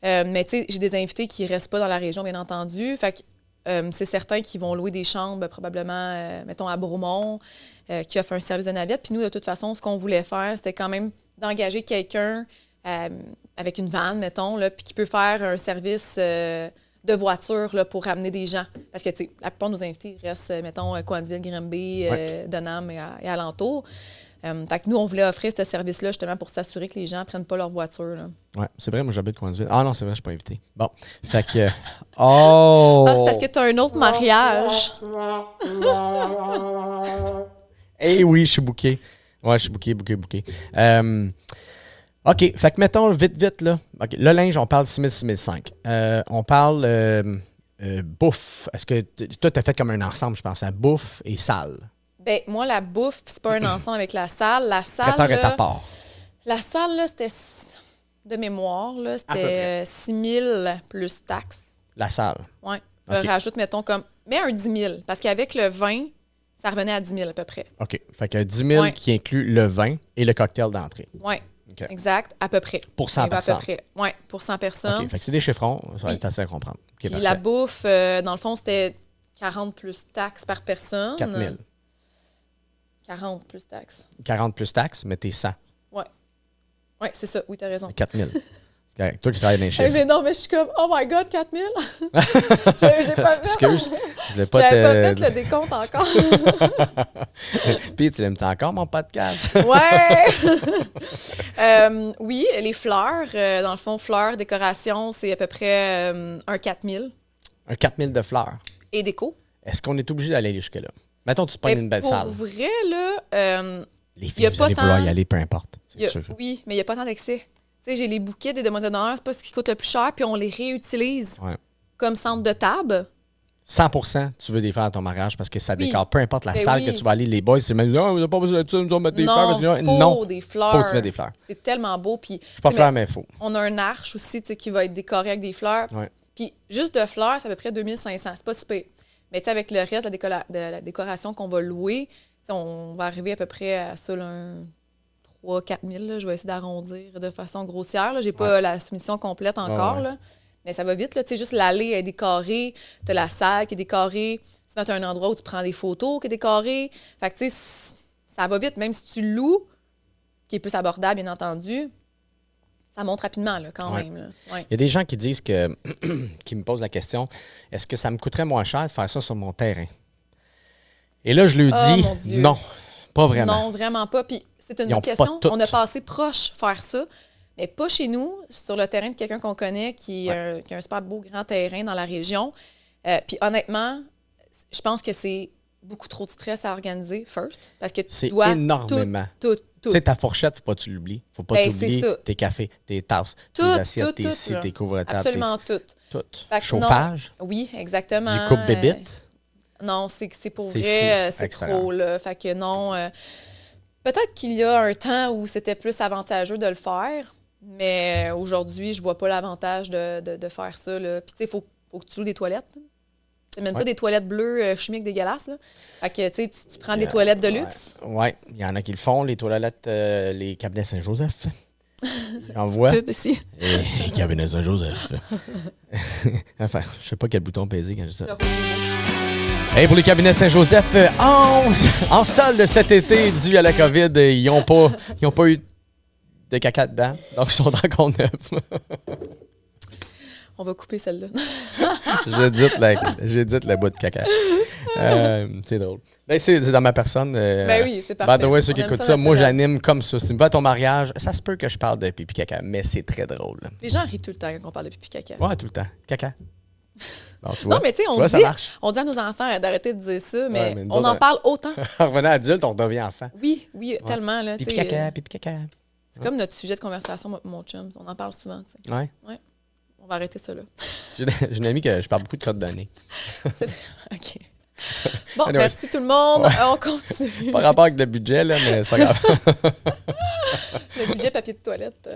Mais tu sais, j'ai des invités qui restent pas dans la région, bien entendu. Fait que c'est certain qu'ils vont louer des chambres, probablement, mettons, à Bromont, qui offre un service de navette. Puis nous, de toute façon, ce qu'on voulait faire, c'était quand même d'engager quelqu'un avec une vanne, mettons, là, puis qui peut faire un service... de voiture là, pour ramener des gens. Parce que, tu sais, la plupart de nos invités restent, mettons, Coansville, Granby, Denham et alentour. Fait que nous, on voulait offrir ce service-là justement pour s'assurer que les gens ne prennent pas leur voiture. Là. Ouais, c'est vrai, moi j'habite Coinsville. Ah non, c'est vrai, je suis pas invité. Bon. Fait que. Oh! Ah, c'est parce que tu as un autre mariage. Eh oui, je suis booké. Ouais, je suis booké. OK, fait que mettons vite, là. OK, le linge, on parle 6 000, 6 500. On parle bouffe. Est-ce que toi, tu as fait comme un ensemble, je pense, à bouffe et salle? Ben moi, la bouffe, c'est pas un ensemble avec la salle. La salle, Traiteur est à là, part. la salle, là, c'était de mémoire, là, À peu c'était 6 000 plus taxes. La salle. Oui. OK. Rajoute, mettons, comme. Mais un 10 000. Parce qu'avec le vin, ça revenait à 10 000 à peu près. OK. Fait que 10 000 Ouais. qui inclut le vin et le cocktail d'entrée. Oui. OK. Exact, à peu près. Pour 100 À personnes. peu près. Oui, pour 100 personnes. OK. Fait que c'est des chiffrons. Ça va Puis- être facile à comprendre. OK, Puis parfait. la bouffe, dans le fond, c'était 40 plus taxes par personne. 4 000. 40 plus taxes. 40 plus taxes, mais t'es 100. Oui, c'est ça. Oui, t'as raison. C'est 4 000. C'est correct. Toi qui travailles dans les Eh, chiffres. mais non, mais je suis comme, oh my God, 4 000? J'ai pas fait. Excuse. Je voulais pas J'avais te. pas fait le décompte encore. Puis tu l'aimes encore, mon podcast? Ouais! Oui, les fleurs, dans le fond, fleurs, décoration, c'est à peu près un 4 000. Un 4 000 de fleurs. Et déco. Est-ce qu'on est obligé d'aller jusque-là? Mettons, tu te pognes Mais une belle pour salle. vrai, là, Les y filles, a vous pas allez vouloir tant- y aller, peu importe. y a- C'est sûr. oui, mais il n'y a pas tant d'excès. Tu sais, j'ai les bouquets des demoiselles d'honneur, c'est pas ce qui coûte le plus cher, puis on les réutilise Ouais. comme centre de table. 100% tu veux des fleurs à ton mariage parce que ça Oui. décore. Peu importe la Ben salle oui. que tu vas aller, les boys, c'est même non, on n'a pas besoin de ça, nous allons mettre des fleurs. Non, Parce que, faut non, des fleurs. faut que tu mettes des fleurs. C'est tellement beau. Puis, Je suis pas tu sais, fleur, mais il faut. on a un arche aussi, tu sais, qui va être décoré avec des fleurs. Ouais. Puis juste de fleurs, c'est à peu près 2500. C'est pas si pire. Mais tu sais, avec le reste de la décoration qu'on va louer, tu sais, on va arriver à peu près à ça, là, un 3 000 4 000. Là. Je vais essayer d'arrondir de façon grossière. Je n'ai pas la soumission complète encore. Ouais. Là. Mais ça va vite. Là. Tu sais, juste l'allée est décorée. Tu as la salle qui est décorée. Souvent, tu as un endroit où tu prends des photos qui est décoré. Fait que tu sais, ça va vite. Même si tu loues, qui est plus abordable, bien entendu, ça monte rapidement là, quand Ouais. même. Là. Ouais. Il y a des gens qui disent que, qui me posent la question, est-ce que ça me coûterait moins cher de faire ça sur mon terrain? Et là, je lui Oh, dis mon Dieu. non, pas vraiment. Non, vraiment pas. Puis c'est une Ils ont bonne pas question. tout. On a passé proche faire ça, mais pas chez nous, sur le terrain de quelqu'un qu'on connaît qui a un super beau grand terrain dans la région. Puis honnêtement, je pense que c'est beaucoup trop de stress à organiser, first, parce que tu C'est dois énormément. tout. Tu sais, ta fourchette, faut pas que tu l'oublies. Faut pas Ben, t'oublier c'est ça. tes cafés, tes tasses, Tout, tes assiettes, tout, tes tout, scies, là. tes couvre-tables. Absolument tout. Tout. Fait que Chauffage, Oui, exactement. du coupe-bébite. Non, c'est pour C'est vrai, fou, c'est extérieur. trop, là. Fait que non, peut-être qu'il y a un temps où c'était plus avantageux de le faire, mais aujourd'hui, je vois pas l'avantage de faire ça, là. Puis, tu sais, faut que tu loues des toilettes. Là. C'est même Ouais. pas des toilettes bleues chimiques dégueulasses, là. Fait que, tu sais, tu prends des toilettes de luxe. Oui, il y en a qui le font, les toilettes, les cabinets Saint-Joseph. J'en vois. Pub ici. Et cabinet Saint-Joseph. Enfin, je sais pas quel bouton peser quand je dis ça. Et pour les cabinets Saint-Joseph, en solde cet été, dû à la COVID, ils n'ont pas eu de caca dedans. Donc, ils sont en compte neuf. On va couper celle-là. J'ai dit le bout de caca. C'est drôle. Ben, c'est dans ma personne. Ben oui, c'est parfait. By the way, ceux qui On aime écoutent ça ça, moi, naturel. j'anime comme ça. Si tu me vas à ton mariage, ça se peut que je parle de pipi caca, mais c'est très drôle. Les gens rient tout le temps quand on parle de pipi caca. Ouais, tout le temps. Caca. Bon, tu vois, Non, mais tu sais, Tu vois, ça marche. on dit à nos enfants d'arrêter de dire ça, mais, Ouais, mais nous on autres, en parle autant. En revenant adulte, on devient enfant. Oui, tellement. Là, Pipi tu sais, caca, pipi caca. c'est comme notre sujet de conversation, mon chum. On en parle souvent. Tu sais. Ouais. On va arrêter ça là. J'ai une amie que je parle beaucoup de crottes de nez. OK. Bon, Anyway. merci tout le monde. On continue. Pas rapport avec le budget, là, mais c'est pas grave. Le budget papier de toilette.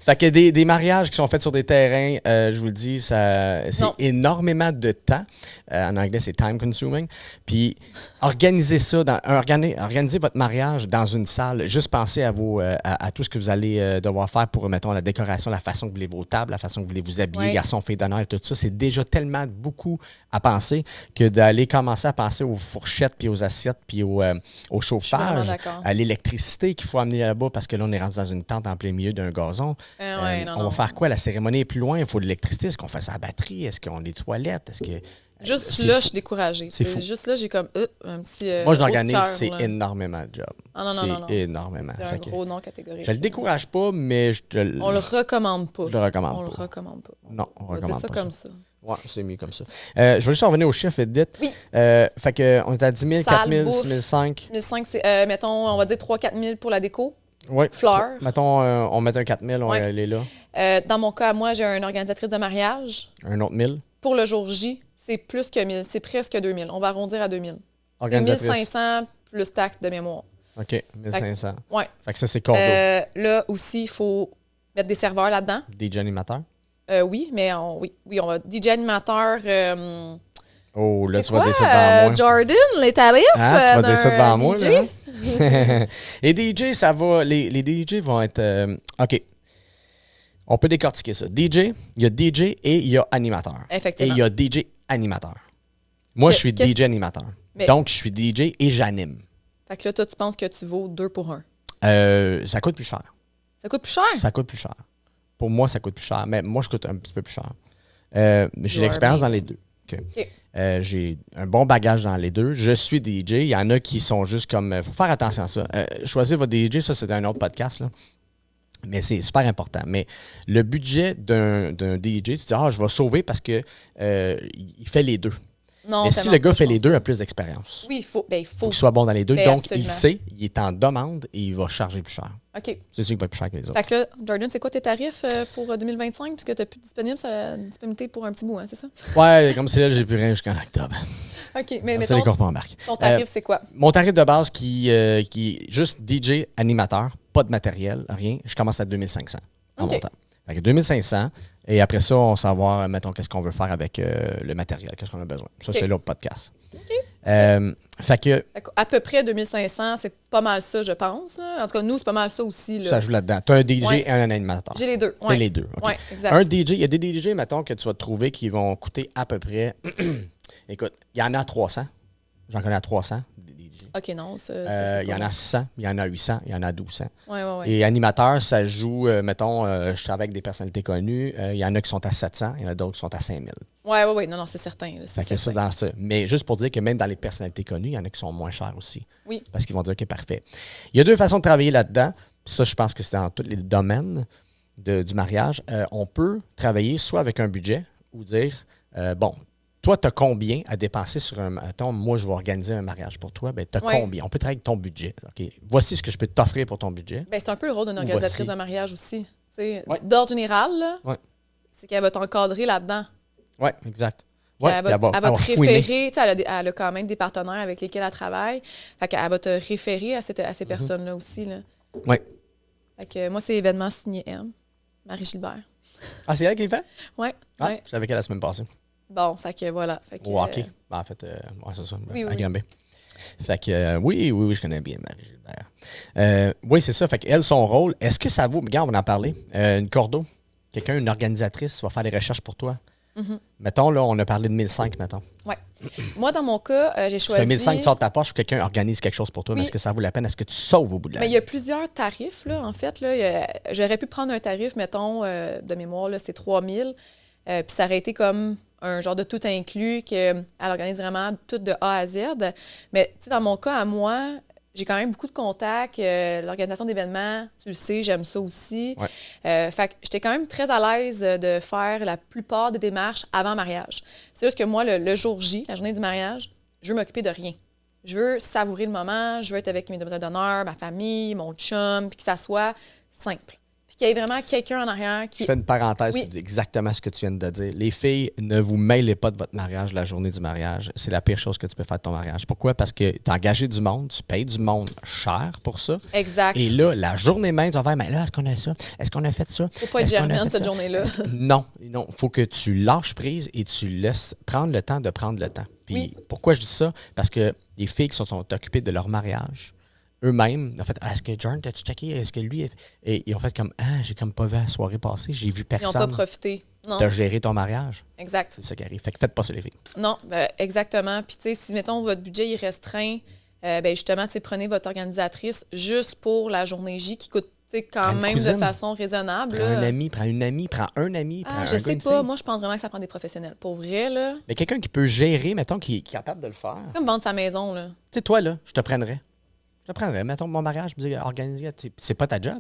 Fait que des mariages qui sont faits sur des terrains, je vous le dis, c'est Non. énormément de temps. En anglais, c'est time consuming. Puis organiser ça, organiser votre mariage dans une salle, juste pensez à tout ce que vous allez devoir faire pour, mettons, la décoration, la façon que vous voulez vos tables, la façon que vous voulez vous habiller, Ouais. garçons, filles d'honneur, tout ça. C'est déjà tellement beaucoup à penser que d'aller commencer à penser aux fourchettes, puis aux assiettes, puis au vraiment chauffage, d'accord. à l'électricité qu'il faut amener là-bas parce que là, on est rendu dans une tente en plein milieu d'un gazon. Ouais, non, On va faire quoi? La cérémonie est plus loin, il faut de l'électricité. Est-ce qu'on fait ça à batterie? Est-ce qu'on a des toilettes? Est-ce qu'il Juste C'est là, fou. je suis découragée. C'est fou. Juste là, j'ai comme un petit. Moi, je haut de l'organise, cœur, c'est là. énormément de job. Ah, non, c'est non. énormément. C'est un Fait que gros non catégorique. je le décourage pas, mais On le recommande pas. je le recommande On le pas. recommande pas. Non, on va dire recommande ça pas comme ça. ça. Ouais, c'est mieux comme ça. Je vais juste revenir au chiffre vite. Oui. Fait que on est à 10 000, 4 Salle, 000, bouffe. 6 500. 1005, c'est, mettons, on va dire 3-4 000 pour la déco. Oui. Fleurs. Mettons, on met un 4 000, Ouais. elle est là. Dans mon cas, moi, j'ai une organisatrice de mariage. Un autre 1000. Pour le jour J, c'est plus que 1000. C'est presque 2000. On va arrondir à 2000. C'est Organisatrice. 1500 plus taxe de mémoire. OK, 1500. Ouais. Fait que ça, c'est cordeau. Là aussi, il faut mettre des serveurs là-dedans. DJ animateur. Oui, mais oui, on va DJ animateur. Oh, là, C'est tu vas quoi, dire ça devant moi. Jordan, les tarifs. Ah, tu vas dire ça devant d'un moi, DJ? là. Et DJ, ça va. Les DJ vont être. OK. On peut décortiquer ça. DJ, il y a DJ et il y a animateur. Et Effectivement. il y a DJ animateur. Moi, je suis Qu'est-ce- DJ animateur. Mais- Donc, je suis DJ et j'anime. Fait que là, toi, tu penses que tu vaux 2 pour 1. Ça coûte plus cher. Ça coûte plus cher? Ça coûte plus cher. Pour moi, ça coûte plus cher. Mais moi, je coûte un petit peu plus cher. Mais j'ai You l'expérience are dans les deux. OK. OK. J'ai un bon bagage dans les deux. Je suis DJ. Il y en a qui sont juste comme. Il faut faire attention à ça. Choisir votre DJ, ça, c'est un autre podcast, là. Mais c'est super important. Mais le budget d'un DJ, tu dis, je vais sauver parce que il fait les deux. Non, Mais si tellement le gars pas, fait je les pense deux, il pas. a plus d'expérience. Oui, il faut. Il faut qu'il soit bon dans les deux. Ben, Donc, absolument. il sait, il est en demande et il va charger plus cher. OK. C'est sûr qu'il va être plus cher que les autres. Fait que là, Jordan, c'est quoi tes tarifs pour 2025? Puisque tu n'as plus disponibilité pour un petit bout, hein, c'est ça? Ouais, comme c'est là, j'ai plus rien jusqu'en octobre. OK, mais Comme ça, les mettons, corps embarquent. ton tarif, c'est quoi? Mon tarif de base qui est juste DJ animateur, pas de matériel, rien, je commence à 2500 en OK. montant. Fait que 2500, et après ça, on va savoir, mettons, qu'est-ce qu'on veut faire avec le matériel, qu'est-ce qu'on a besoin. Ça, OK. c'est l'autre podcast. Fait que Fait qu'à peu près 2500, c'est pas mal ça, je pense. Là. En tout cas, nous, c'est pas mal ça aussi. Là. ça joue là-dedans. Tu as un DJ Ouais. et un animateur. J'ai les deux. T'as Ouais. les deux. OK. Ouais, exact. Un DJ, il y a des DJ, mettons, que tu vas trouver qui vont coûter à peu près. Écoute, il y en a 300. J'en connais à 300. Des DJ. OK, non, ça Il y en a 600, il y en a 800, il y en a 1200. Ouais. Et animateur, ça joue, mettons, je travaille avec des personnalités connues. Il y en a qui sont à 700, il y en a d'autres qui sont à 5000. Ouais. Non, c'est certain. Là, Fait c'est que ça, certain. dans ça. Mais juste pour dire que même dans les personnalités connues, il y en a qui sont moins chers aussi. Oui. Parce qu'ils vont dire, OK, parfait. Il y a deux façons de travailler là-dedans. Puis ça, je pense que c'est dans tous les domaines du mariage. On peut travailler soit avec un budget ou dire, bon, toi, tu as combien à dépenser sur un. Attends, moi, je vais organiser un mariage pour toi. Ben, tu as Ouais. combien? On peut travailler avec ton budget. OK. Voici ce que je peux t'offrir pour ton budget. Ben, c'est un peu le rôle d'une Voici. organisatrice de mariage aussi. Ouais. Ouais. D'ordre général, là, Ouais. c'est qu'elle va t'encadrer là-dedans. Oui, exact. Ouais, Elle puis va te fouiner. référer. Tu sais, elle a quand même des partenaires avec lesquels elle travaille. Fait qu'elle va te référer à ces Mm-hmm. personnes-là aussi. Là. Ouais. Fait que moi, c'est événement signé M, Marie-Gilbert. Ah, c'est elle qui le fait? Ouais. Ah, Ouais. je savais qu'elle la semaine passée. Bon, fait que voilà. Fait que, Au hockey. Ben, en fait, ouais, c'est ça. Oui, à oui. Granby. Fait que, oui, je connais bien Marie-Gilbert. Oui, c'est ça. Fait qu'elle, son rôle, est-ce que ça vaut, regarde, on va en parler, une cordeau, quelqu'un, une organisatrice va faire des recherches pour toi. Mhm. Mettons, là, on a parlé de 1005, mettons. Ouais. Moi, dans mon cas, j'ai Tu choisi. fais 1005, tu sors de ta poche, quelqu'un organise quelque chose pour toi, Oui. mais est-ce que ça vaut la peine? Est-ce que tu sauves au bout de la Mais il y a plusieurs tarifs, là, en fait. Là. J'aurais pu prendre un tarif, mettons, de mémoire, là, c'est 3000. Puis ça aurait été comme un genre de tout inclus, qu'elle organise vraiment tout de A à Z. Mais tu sais, dans mon cas, à moi, j'ai quand même beaucoup de contacts. L'organisation d'événements, tu le sais, j'aime ça aussi. Ouais. Fait que j'étais quand même très à l'aise de faire la plupart des démarches avant mariage. C'est juste que moi, le jour J, la journée du mariage, je veux m'occuper de rien. Je veux savourer le moment, je veux être avec mes demoiselles d'honneur, ma famille, mon chum, puis que ça soit simple. Puis qu'il y ait vraiment quelqu'un en arrière qui... Je fais une parenthèse Oui. sur exactement ce que tu viens de dire. Les filles, ne vous mêlez pas de votre mariage la journée du mariage. C'est la pire chose que tu peux faire de ton mariage. Pourquoi? Parce que tu as engagé du monde, tu payes du monde cher pour ça. Exact. Et là, la journée même, tu vas faire, mais là, est-ce qu'on a ça? Est-ce qu'on a fait ça? Faut pas être Est-ce qu'on a germaine fait cette ça? journée-là. Non, il faut que tu lâches prise et tu laisses prendre le temps de prendre le temps. Puis Oui. pourquoi je dis ça? Parce que les filles qui sont occupées de leur mariage, eux-mêmes, en fait, est-ce que Jordan, t'as-tu checké? Est-ce que lui... Et ils ont fait comme, j'ai comme pas vu la soirée passée, j'ai vu Ils n'ont pas personne. profité. Non, T'as géré ton mariage. exact. C'est ça qui arrive. Fait que faites pas ça, les filles. Non, exactement. Puis, tu sais, si, mettons, votre budget est restreint, ben justement, tu sais, prenez votre organisatrice juste pour la journée J qui coûte sais, quand même cousine. de façon raisonnable. Prends là. un ami, prends une amie, prends un ami, prends un Je gars, sais une pas. fille. Moi, je pense vraiment que ça prend des professionnels. Pour vrai, là. Mais quelqu'un qui peut gérer, mettons, qui est capable de le faire. C'est comme vendre sa maison, là. Tu sais, toi, là, je te prendrais. Je te prendrais. Mettons, mon mariage, je me dis, organiser, c'est pas ta job.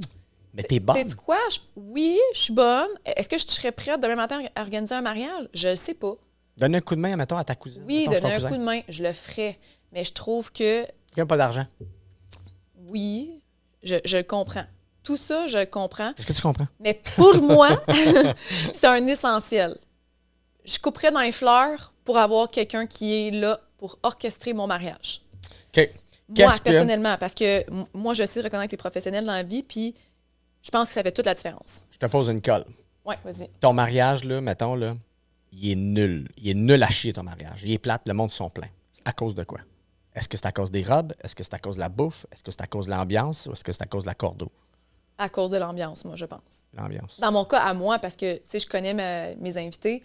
Mais t'es bonne. Sais-tu quoi? Oui, je suis bonne. Est-ce que je serais prête demain matin à organiser un mariage? Je le sais pas. Donne un coup de main, mettons, à ta cousine. Oui, mettons, donner un ton coup cousin. de main, je le ferais. Mais je trouve que, Qui n'a pas d'argent. oui, je le comprends. Tout ça, je le comprends. Est-ce que tu comprends? Mais pour moi, c'est un essentiel. Je couperais dans les fleurs pour avoir quelqu'un qui est là pour orchestrer mon mariage. OK. Moi, Qu'est-ce que... personnellement, parce que moi, je sais reconnaître les professionnels dans la vie, puis je pense que ça fait toute la différence. Je te pose une colle. Oui, vas-y. Ton mariage, là, mettons, là, il est nul. Il est nul à chier, ton mariage. Il est plate, le monde sont pleins. À cause de quoi? Est-ce que c'est à cause des robes? Est-ce que c'est à cause de la bouffe? Est-ce que c'est à cause de l'ambiance? Ou est-ce que c'est à cause de la cordeau? À cause de l'ambiance, moi, je pense. L'ambiance. Dans mon cas, à moi, parce que, tu sais, je connais mes invités,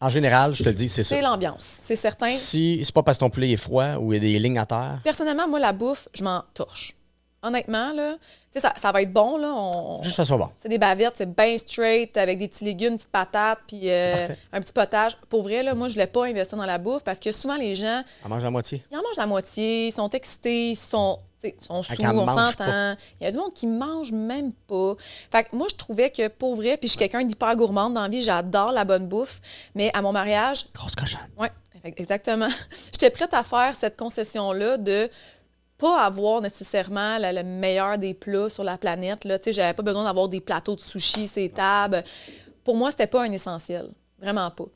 En général, je te le dis, c'est ça. c'est l'ambiance. C'est certain. Si c'est pas parce que ton poulet est froid ou il y a des lignes à terre, Personnellement, moi, la bouffe, je m'en torche. Honnêtement, là, tu sais, ça va être bon, là. juste que ça soit bon. C'est des bavettes, c'est bien straight, avec des petits légumes, une petite patate, puis parfait. un petit potage. Pour vrai, là, moi, je ne voulais pas investir dans la bouffe parce que souvent, les gens, On mange la moitié. ils en mangent la moitié, ils sont excités, ils sont sous, qu'elle on mange s'entend. Il y a du monde qui mange même pas. Fait que moi, je trouvais que, pour vrai, puis je suis quelqu'un d'hyper gourmande dans la vie, j'adore la bonne bouffe, mais à mon mariage, Grosse cochonne. oui, exactement, j'étais prête à faire cette concession-là de pas avoir nécessairement le meilleur des plats sur la planète. Tu sais, j'avais pas besoin d'avoir des plateaux de sushi, ces tables. Pour moi, c'était pas un essentiel. Vraiment pas.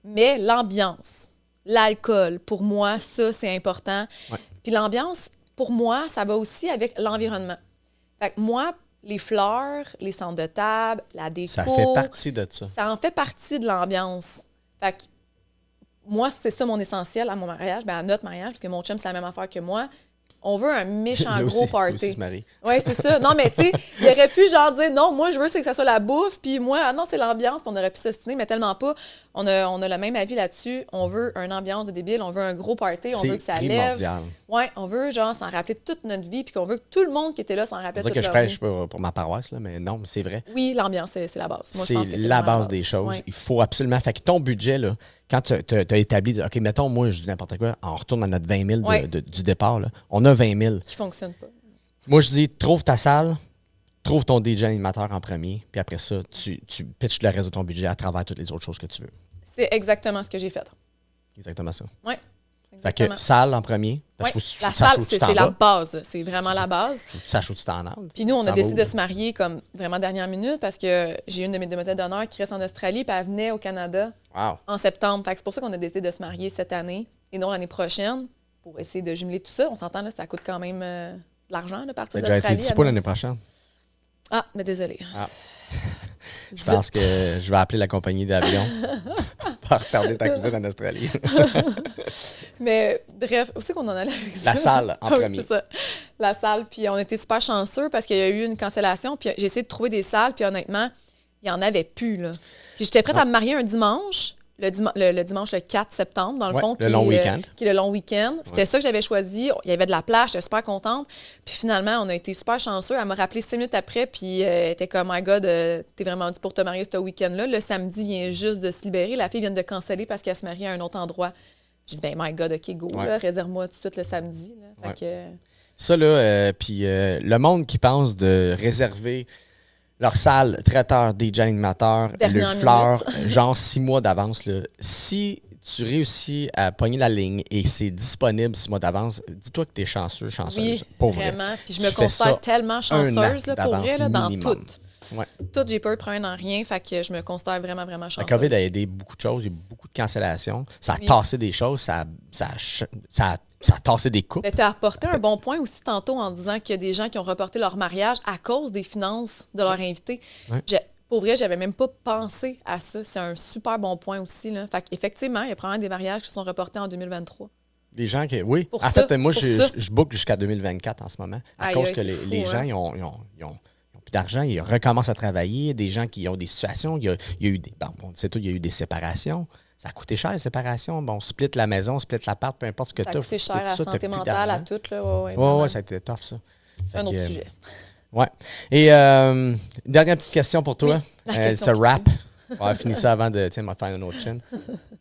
Mais l'ambiance, l'alcool, pour moi, ça, c'est important. Ouais. Puis l'ambiance, pour moi, ça va aussi avec l'environnement. Fait que moi, les fleurs, les centres de table, la déco... Ça fait partie de ça. Ça en fait partie de l'ambiance. Fait que moi, c'est ça mon essentiel à mon mariage, à notre mariage, parce que mon chum, c'est la même affaire que moi. On veut un méchant Lui gros aussi, party. lui aussi se marie. Oui, c'est ça. Non, mais tu sais, il aurait pu genre dire non, moi je veux c'est que ça soit la bouffe, puis moi, ah non, c'est l'ambiance, puis on aurait pu s'ostiner, mais tellement pas. On a le même avis là-dessus. On veut une ambiance de débile, on veut un gros party, on veut que ça lève. primordial. Oui, on veut genre s'en rappeler toute notre vie, puis qu'on veut que tout le monde qui était là s'en rappelle C'est ça toute que je leur prêche vie. pour ma paroisse, là, mais non, mais c'est vrai. Oui, l'ambiance, c'est la base. Moi, je C'est pense que la vraiment base des choses. Ouais. Il faut absolument. Fait que ton budget, là, quand tu as établi, OK, mettons, moi, je dis n'importe quoi, on retourne à notre 20 000 Ouais. du départ, là. On a 20 000. Qui fonctionne pas. Moi, je dis, trouve ta salle, trouve ton DJ animateur en premier, puis après ça, tu pitches le reste de ton budget à travers toutes les autres choses que tu veux. C'est exactement ce que j'ai fait. Exactement ça. Oui. Fait que salle en premier, parce Ouais. qu'il faut que La tu saches salle, où tu c'est t'en la vas. base. Là. C'est vraiment la base. Faut que tu saches où tu t'en as. Puis nous, on a Ça décidé va de se marier comme vraiment dernière minute parce que j'ai une de mes demoiselles d'honneur qui reste en Australie puis elle venait au Canada Wow. en septembre. Fait que c'est pour ça qu'on a décidé de se marier cette année et non l'année prochaine pour essayer de jumeler tout ça. On s'entend, là, ça coûte quand même de l'argent de partir T'as déjà été d'Australie. dispo l'année prochaine. Ah, mais désolé. Ah. Je pense que je vais appeler la compagnie d'avion pour retarder ta cousine en Australie. Mais bref, où c'est qu'on en allait avec ça? La salle en Oui, premier. c'est ça. La salle. Puis on était super chanceux parce qu'il y a eu une cancellation. Puis j'ai essayé de trouver des salles. Puis honnêtement, il n'y en avait plus. Là. Puis j'étais prête à me marier un dimanche. Le dimanche le 4 septembre, dans le Ouais, fond. le long week-end. Qui est le long week-end. C'était ça que j'avais choisi. Il y avait de la plage, j'étais super contente. Puis finalement, on a été super chanceux. Elle m'a rappelé 5 minutes après, puis elle était comme, my God, t'es vraiment dû pour te marier ce week-end-là. Le samedi vient juste de se libérer. La fille vient de canceller parce qu'elle se marie à un autre endroit. J'ai dit, ben, my God, OK, go, Ouais. là, réserve-moi tout de suite le samedi. Là. Fait que, Ça, là, puis le monde qui pense de réserver leur salle, traiteur, DJ animateur, le Dernière fleur, genre 6 mois d'avance, là, si tu réussis à pogner la ligne et c'est disponible 6 mois d'avance, dis-toi que tu es chanceux, chanceuse. oui, Pour vrai. vraiment. Puis je Tu me fais ça considère tellement chanceuse, acte là, pour vrai, là, d'avance dans minimum. tout. Ouais. Tout, j'ai pas eu de problème dans rien. Fait que je me considère vraiment, vraiment La chanceuse. COVID a aidé beaucoup de choses, il y a eu beaucoup de cancellations. Ça a Oui. tassé des choses, ça a tassé des coupes. Mais tu as apporté un bon point aussi tantôt en disant qu'il y a des gens qui ont reporté leur mariage à cause des finances de leur invité. Ouais. Pour vrai, j'avais même pas pensé à ça. C'est un super bon point aussi. Là. Fait qu'effectivement, il y a probablement des mariages qui sont reportés en 2023. Des gens qui. Oui. Pour En ça, fait, moi, pour je ça. book jusqu'à 2024 en ce moment. À Aïe, cause aïe, que c'est les fou, gens, hein. ils ont plus d'argent, ils recommencent à travailler. Des gens qui ont des situations. Il y a eu des. Bon, on sait tout, il y a eu des séparations. Ça a coûté cher, les séparations. Bon, split la maison, split l'appart, peu importe ce que Ça tu a as. coûté cher à la santé mentale, à tout. Là. Ouais, Ouais, ça a été tough, ça. un Fait autre que, sujet. Ouais. Et dernière petite question pour toi. Oui, la question c'est qui rap. tue. On va finir ça avant de me faire un autre chin.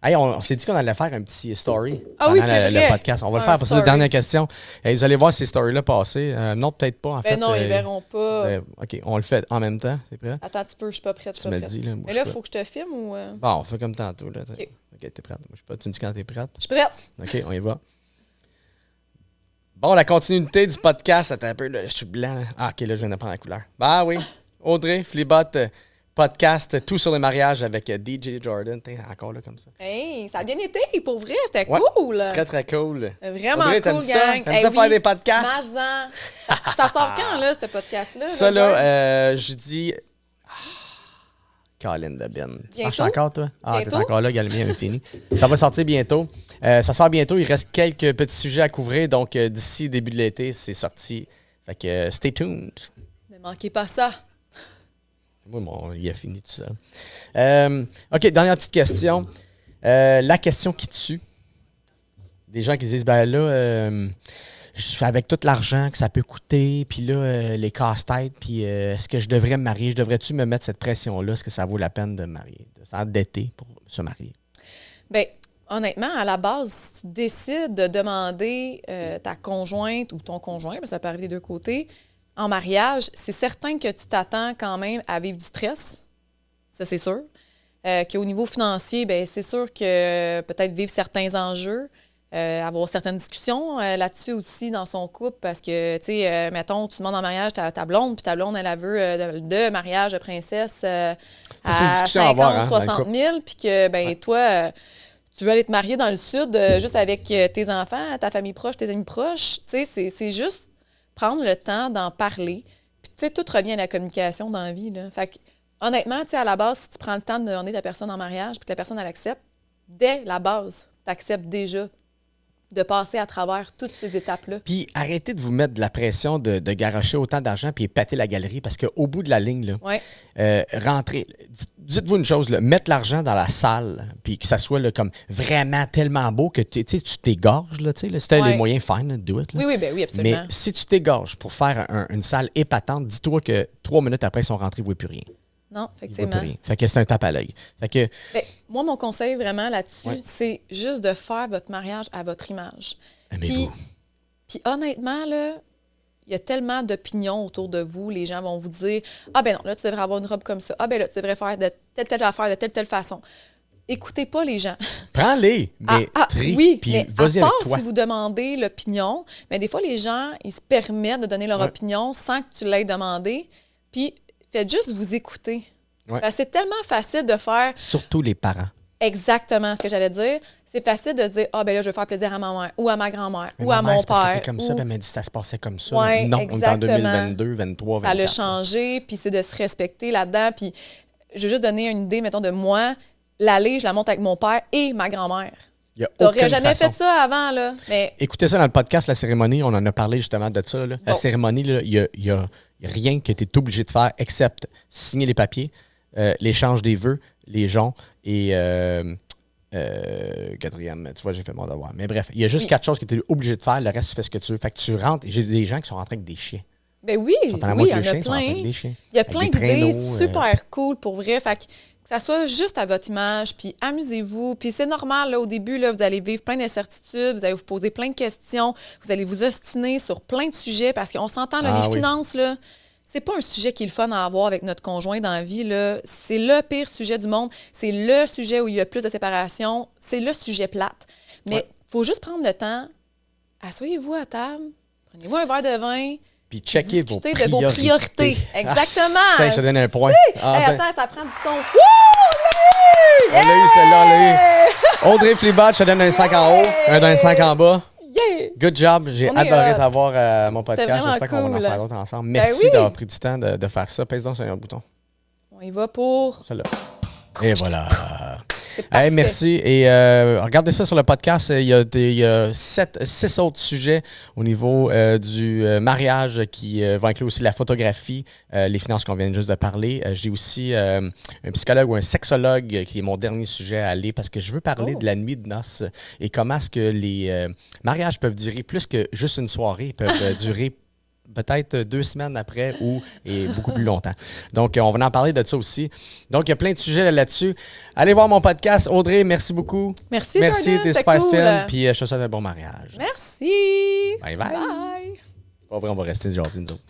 Hey, on s'est dit qu'on allait faire un petit story Ah oui, pendant c'est vrai. le podcast. On va le faire Un pour ça. La story. dernière question. Hey, vous allez voir ces stories-là passer. Non, peut-être pas, en fait. Ben non, ils verront pas. OK, on le fait en même temps. C'est prêt? Attends un petit peu, je suis pas prête. Tu me le dis, là. Moi, Mais je là, suis il faut que je te filme ou. Bon, on fait comme tantôt. Là, OK. OK, t'es prête. Moi, je sais pas. Tu me dis quand t'es prête? Je suis prête. OK, on y va. Bon, la continuité du podcast, attends un peu, là, je suis blanc. Ah, OK, là, je viens de prendre la couleur. Ben oui, Audrey, Flibot, podcast, tout sur les mariages avec DJ Jordan. T'es encore là comme ça. Hey, ça a bien été, pour vrai, c'était Ouais. cool. Très, très cool. Vraiment Audrey, cool, t'aimes ça? gang. T'aimes ça faire des podcasts? Mazan. Ça sort quand, là, ce podcast-là? Ça, Jordan? là, je dis... Colin de Ben. Tu marches Bientôt? encore, toi? Ah, t'es Bientôt? encore là, Galmien est fini. Ça va sortir bientôt. Ça sort bientôt. Il reste quelques petits sujets à couvrir. Donc, d'ici début de l'été, c'est sorti. Fait que stay tuned. Ne manquez pas ça. Moi, bon, il a fini tout ça. OK, dernière petite question. La question qui tue. Des gens qui disent, ben là, je fais avec tout l'argent que ça peut coûter, puis là, les casse-têtes, puis est-ce que je devrais me marier? Je devrais-tu me mettre cette pression-là? Est-ce que ça vaut la peine de me marier, de s'endetter pour se marier? Bien, honnêtement, à la base, si tu décides de demander ta conjointe ou ton conjoint, parce que ça peut arriver des deux côtés, en mariage, c'est certain que tu t'attends quand même à vivre du stress. Ça, c'est sûr. Qu'au niveau financier, bien, c'est sûr que peut-être vivre certains enjeux, avoir certaines discussions là-dessus aussi dans son couple, parce que, tu sais, mettons, tu demandes en mariage ta blonde, puis ta blonde, elle veut de mariage de princesse C'est une à discussion à 50, avoir, hein, dans le 60 couple. 000, puis que, ben Ouais. toi, tu veux aller te marier dans le sud juste avec tes enfants, ta famille proche, tes amis proches. Tu sais, c'est juste prendre le temps d'en parler. Puis, tu sais, tout revient à la communication dans la vie, là. Fait que, honnêtement, tu sais, à la base, si tu prends le temps de demander ta personne en mariage, puis que la personne, elle accepte, dès la base, tu acceptes déjà de passer à travers toutes ces étapes-là. Puis arrêtez de vous mettre de la pression de garrocher autant d'argent puis épater la galerie, parce qu'au bout de la ligne, là, Ouais. rentrez. Dites-vous une chose, là, mettre l'argent dans la salle, puis que ça soit là, comme vraiment tellement beau que tu t'égorges, là, tu sais, là, si t'as Ouais. les moyens, fine, do it. Là. Oui, oui, ben oui, absolument. Mais si tu t'égorges pour faire une salle épatante, dis-toi que 3 minutes après, ils sont rentrés, ils ne voient plus rien. Non, Ils voient effectivement. plus rien. Fait que c'est un tape à l'œil. Fait que, Ben, moi, mon conseil vraiment là-dessus, Ouais. c'est juste de faire votre mariage à votre image. aimez-vous. Puis honnêtement, là, il y a tellement d'opinions autour de vous. Les gens vont vous dire « Ah ben non, là, tu devrais avoir une robe comme ça. Ah ben là, tu devrais faire de telle affaire, de telle façon. » Écoutez pas les gens. Prends-les, mais trie, oui, puis mais vas-y à avec part toi. si vous demandez l'opinion, mais des fois, les gens, ils se permettent de donner leur Ouais. opinion sans que tu l'aies demandé. Puis faites juste vous écouter. Ouais. Parce que c'est tellement facile de faire Surtout les parents. exactement ce que j'allais dire. C'est facile de dire « Ah ben là, je veux faire plaisir à ma mère ou à ma grand-mère Mais ou ma à mère, mon c'est parce que père. t'es comme ou- ça, ben, elle m'a dit ça se passait comme ça. Ouais, non, on est en exactement. 2022, 23, 24. Ça l'a changé, puis c'est de se respecter là-dedans. Puis je vais juste donner une idée, mettons, de moi. L'allée, je la monte avec mon père et ma grand-mère. Il y a T'aurais aucune jamais façon. fait ça avant, là. Mais Écoutez ça dans le podcast, la cérémonie, on en a parlé justement de ça. Là. La Bon. cérémonie, là, il y a rien que tu es obligé de faire except signer les papiers, l'échange des vœux, les joncs et quatrième, tu vois, j'ai fait mon devoir. Mais bref, il y a juste Oui. 4 choses que tu es obligé de faire, le reste, tu fais ce que tu veux. Fait que tu rentres, et j'ai des gens qui sont rentrés avec des chiens. ben oui, Ils sont en oui, amour il y en avec les chiens, a ils sont rentrés plein. avec des chiens. Il y a Avec plein des d'idées traîneaux, super cool pour vrai. Fait que ça soit juste à votre image, puis amusez-vous. Puis c'est normal, là, au début, là, vous allez vivre plein d'incertitudes, vous allez vous poser plein de questions, vous allez vous ostiner sur plein de sujets parce qu'on s'entend, là, Ah les oui. finances, là, c'est pas un sujet qui est le fun à avoir avec notre conjoint dans la vie, là. C'est le pire sujet du monde. C'est le sujet où il y a plus de séparation. C'est le sujet plate. Mais Ouais. faut juste prendre le temps. Asseyez-vous à table, prenez-vous un verre de vin, Puis checkez vos discutez priorités. de vos priorités. Exactement. Ah, putain, je te donne un point. Ah, Hey, ben, attends, ça prend du son. on l'a eu celle-là, on l'a eu. Audrey Flibot, je te donne un 5 en haut, un 5 en bas. Yeah! Good job, j'ai On est adoré hot. t'avoir à mon podcast. vraiment J'espère qu'on va en cool. faire d'autres ensemble. Merci oui. d'avoir pris du temps de faire ça. Pèse donc sur un bouton. On y va pour... Celle-là. Et voilà. C'est parfait. Hey, merci. Et regardez ça sur le podcast. Il y a 6 autres sujets au niveau du mariage qui vont inclure aussi la photographie, les finances qu'on vient juste de parler. J'ai aussi un psychologue ou un sexologue qui est mon dernier sujet à aller parce que je veux parler Oh. de la nuit de noces et comment est-ce que les mariages peuvent durer plus que juste une soirée. Ils peuvent durer peut-être 2 semaines après ou et beaucoup plus longtemps. Donc, on va en parler de ça aussi. Donc, il y a plein de sujets là-dessus. Allez voir mon podcast. Audrey, merci beaucoup. Merci, Merci, Jordan. t'es C'était super cool. fine. Puis, je te souhaite un bon mariage. Merci. Bye bye. Bye. Pas vrai, on va rester jaser, nous autres.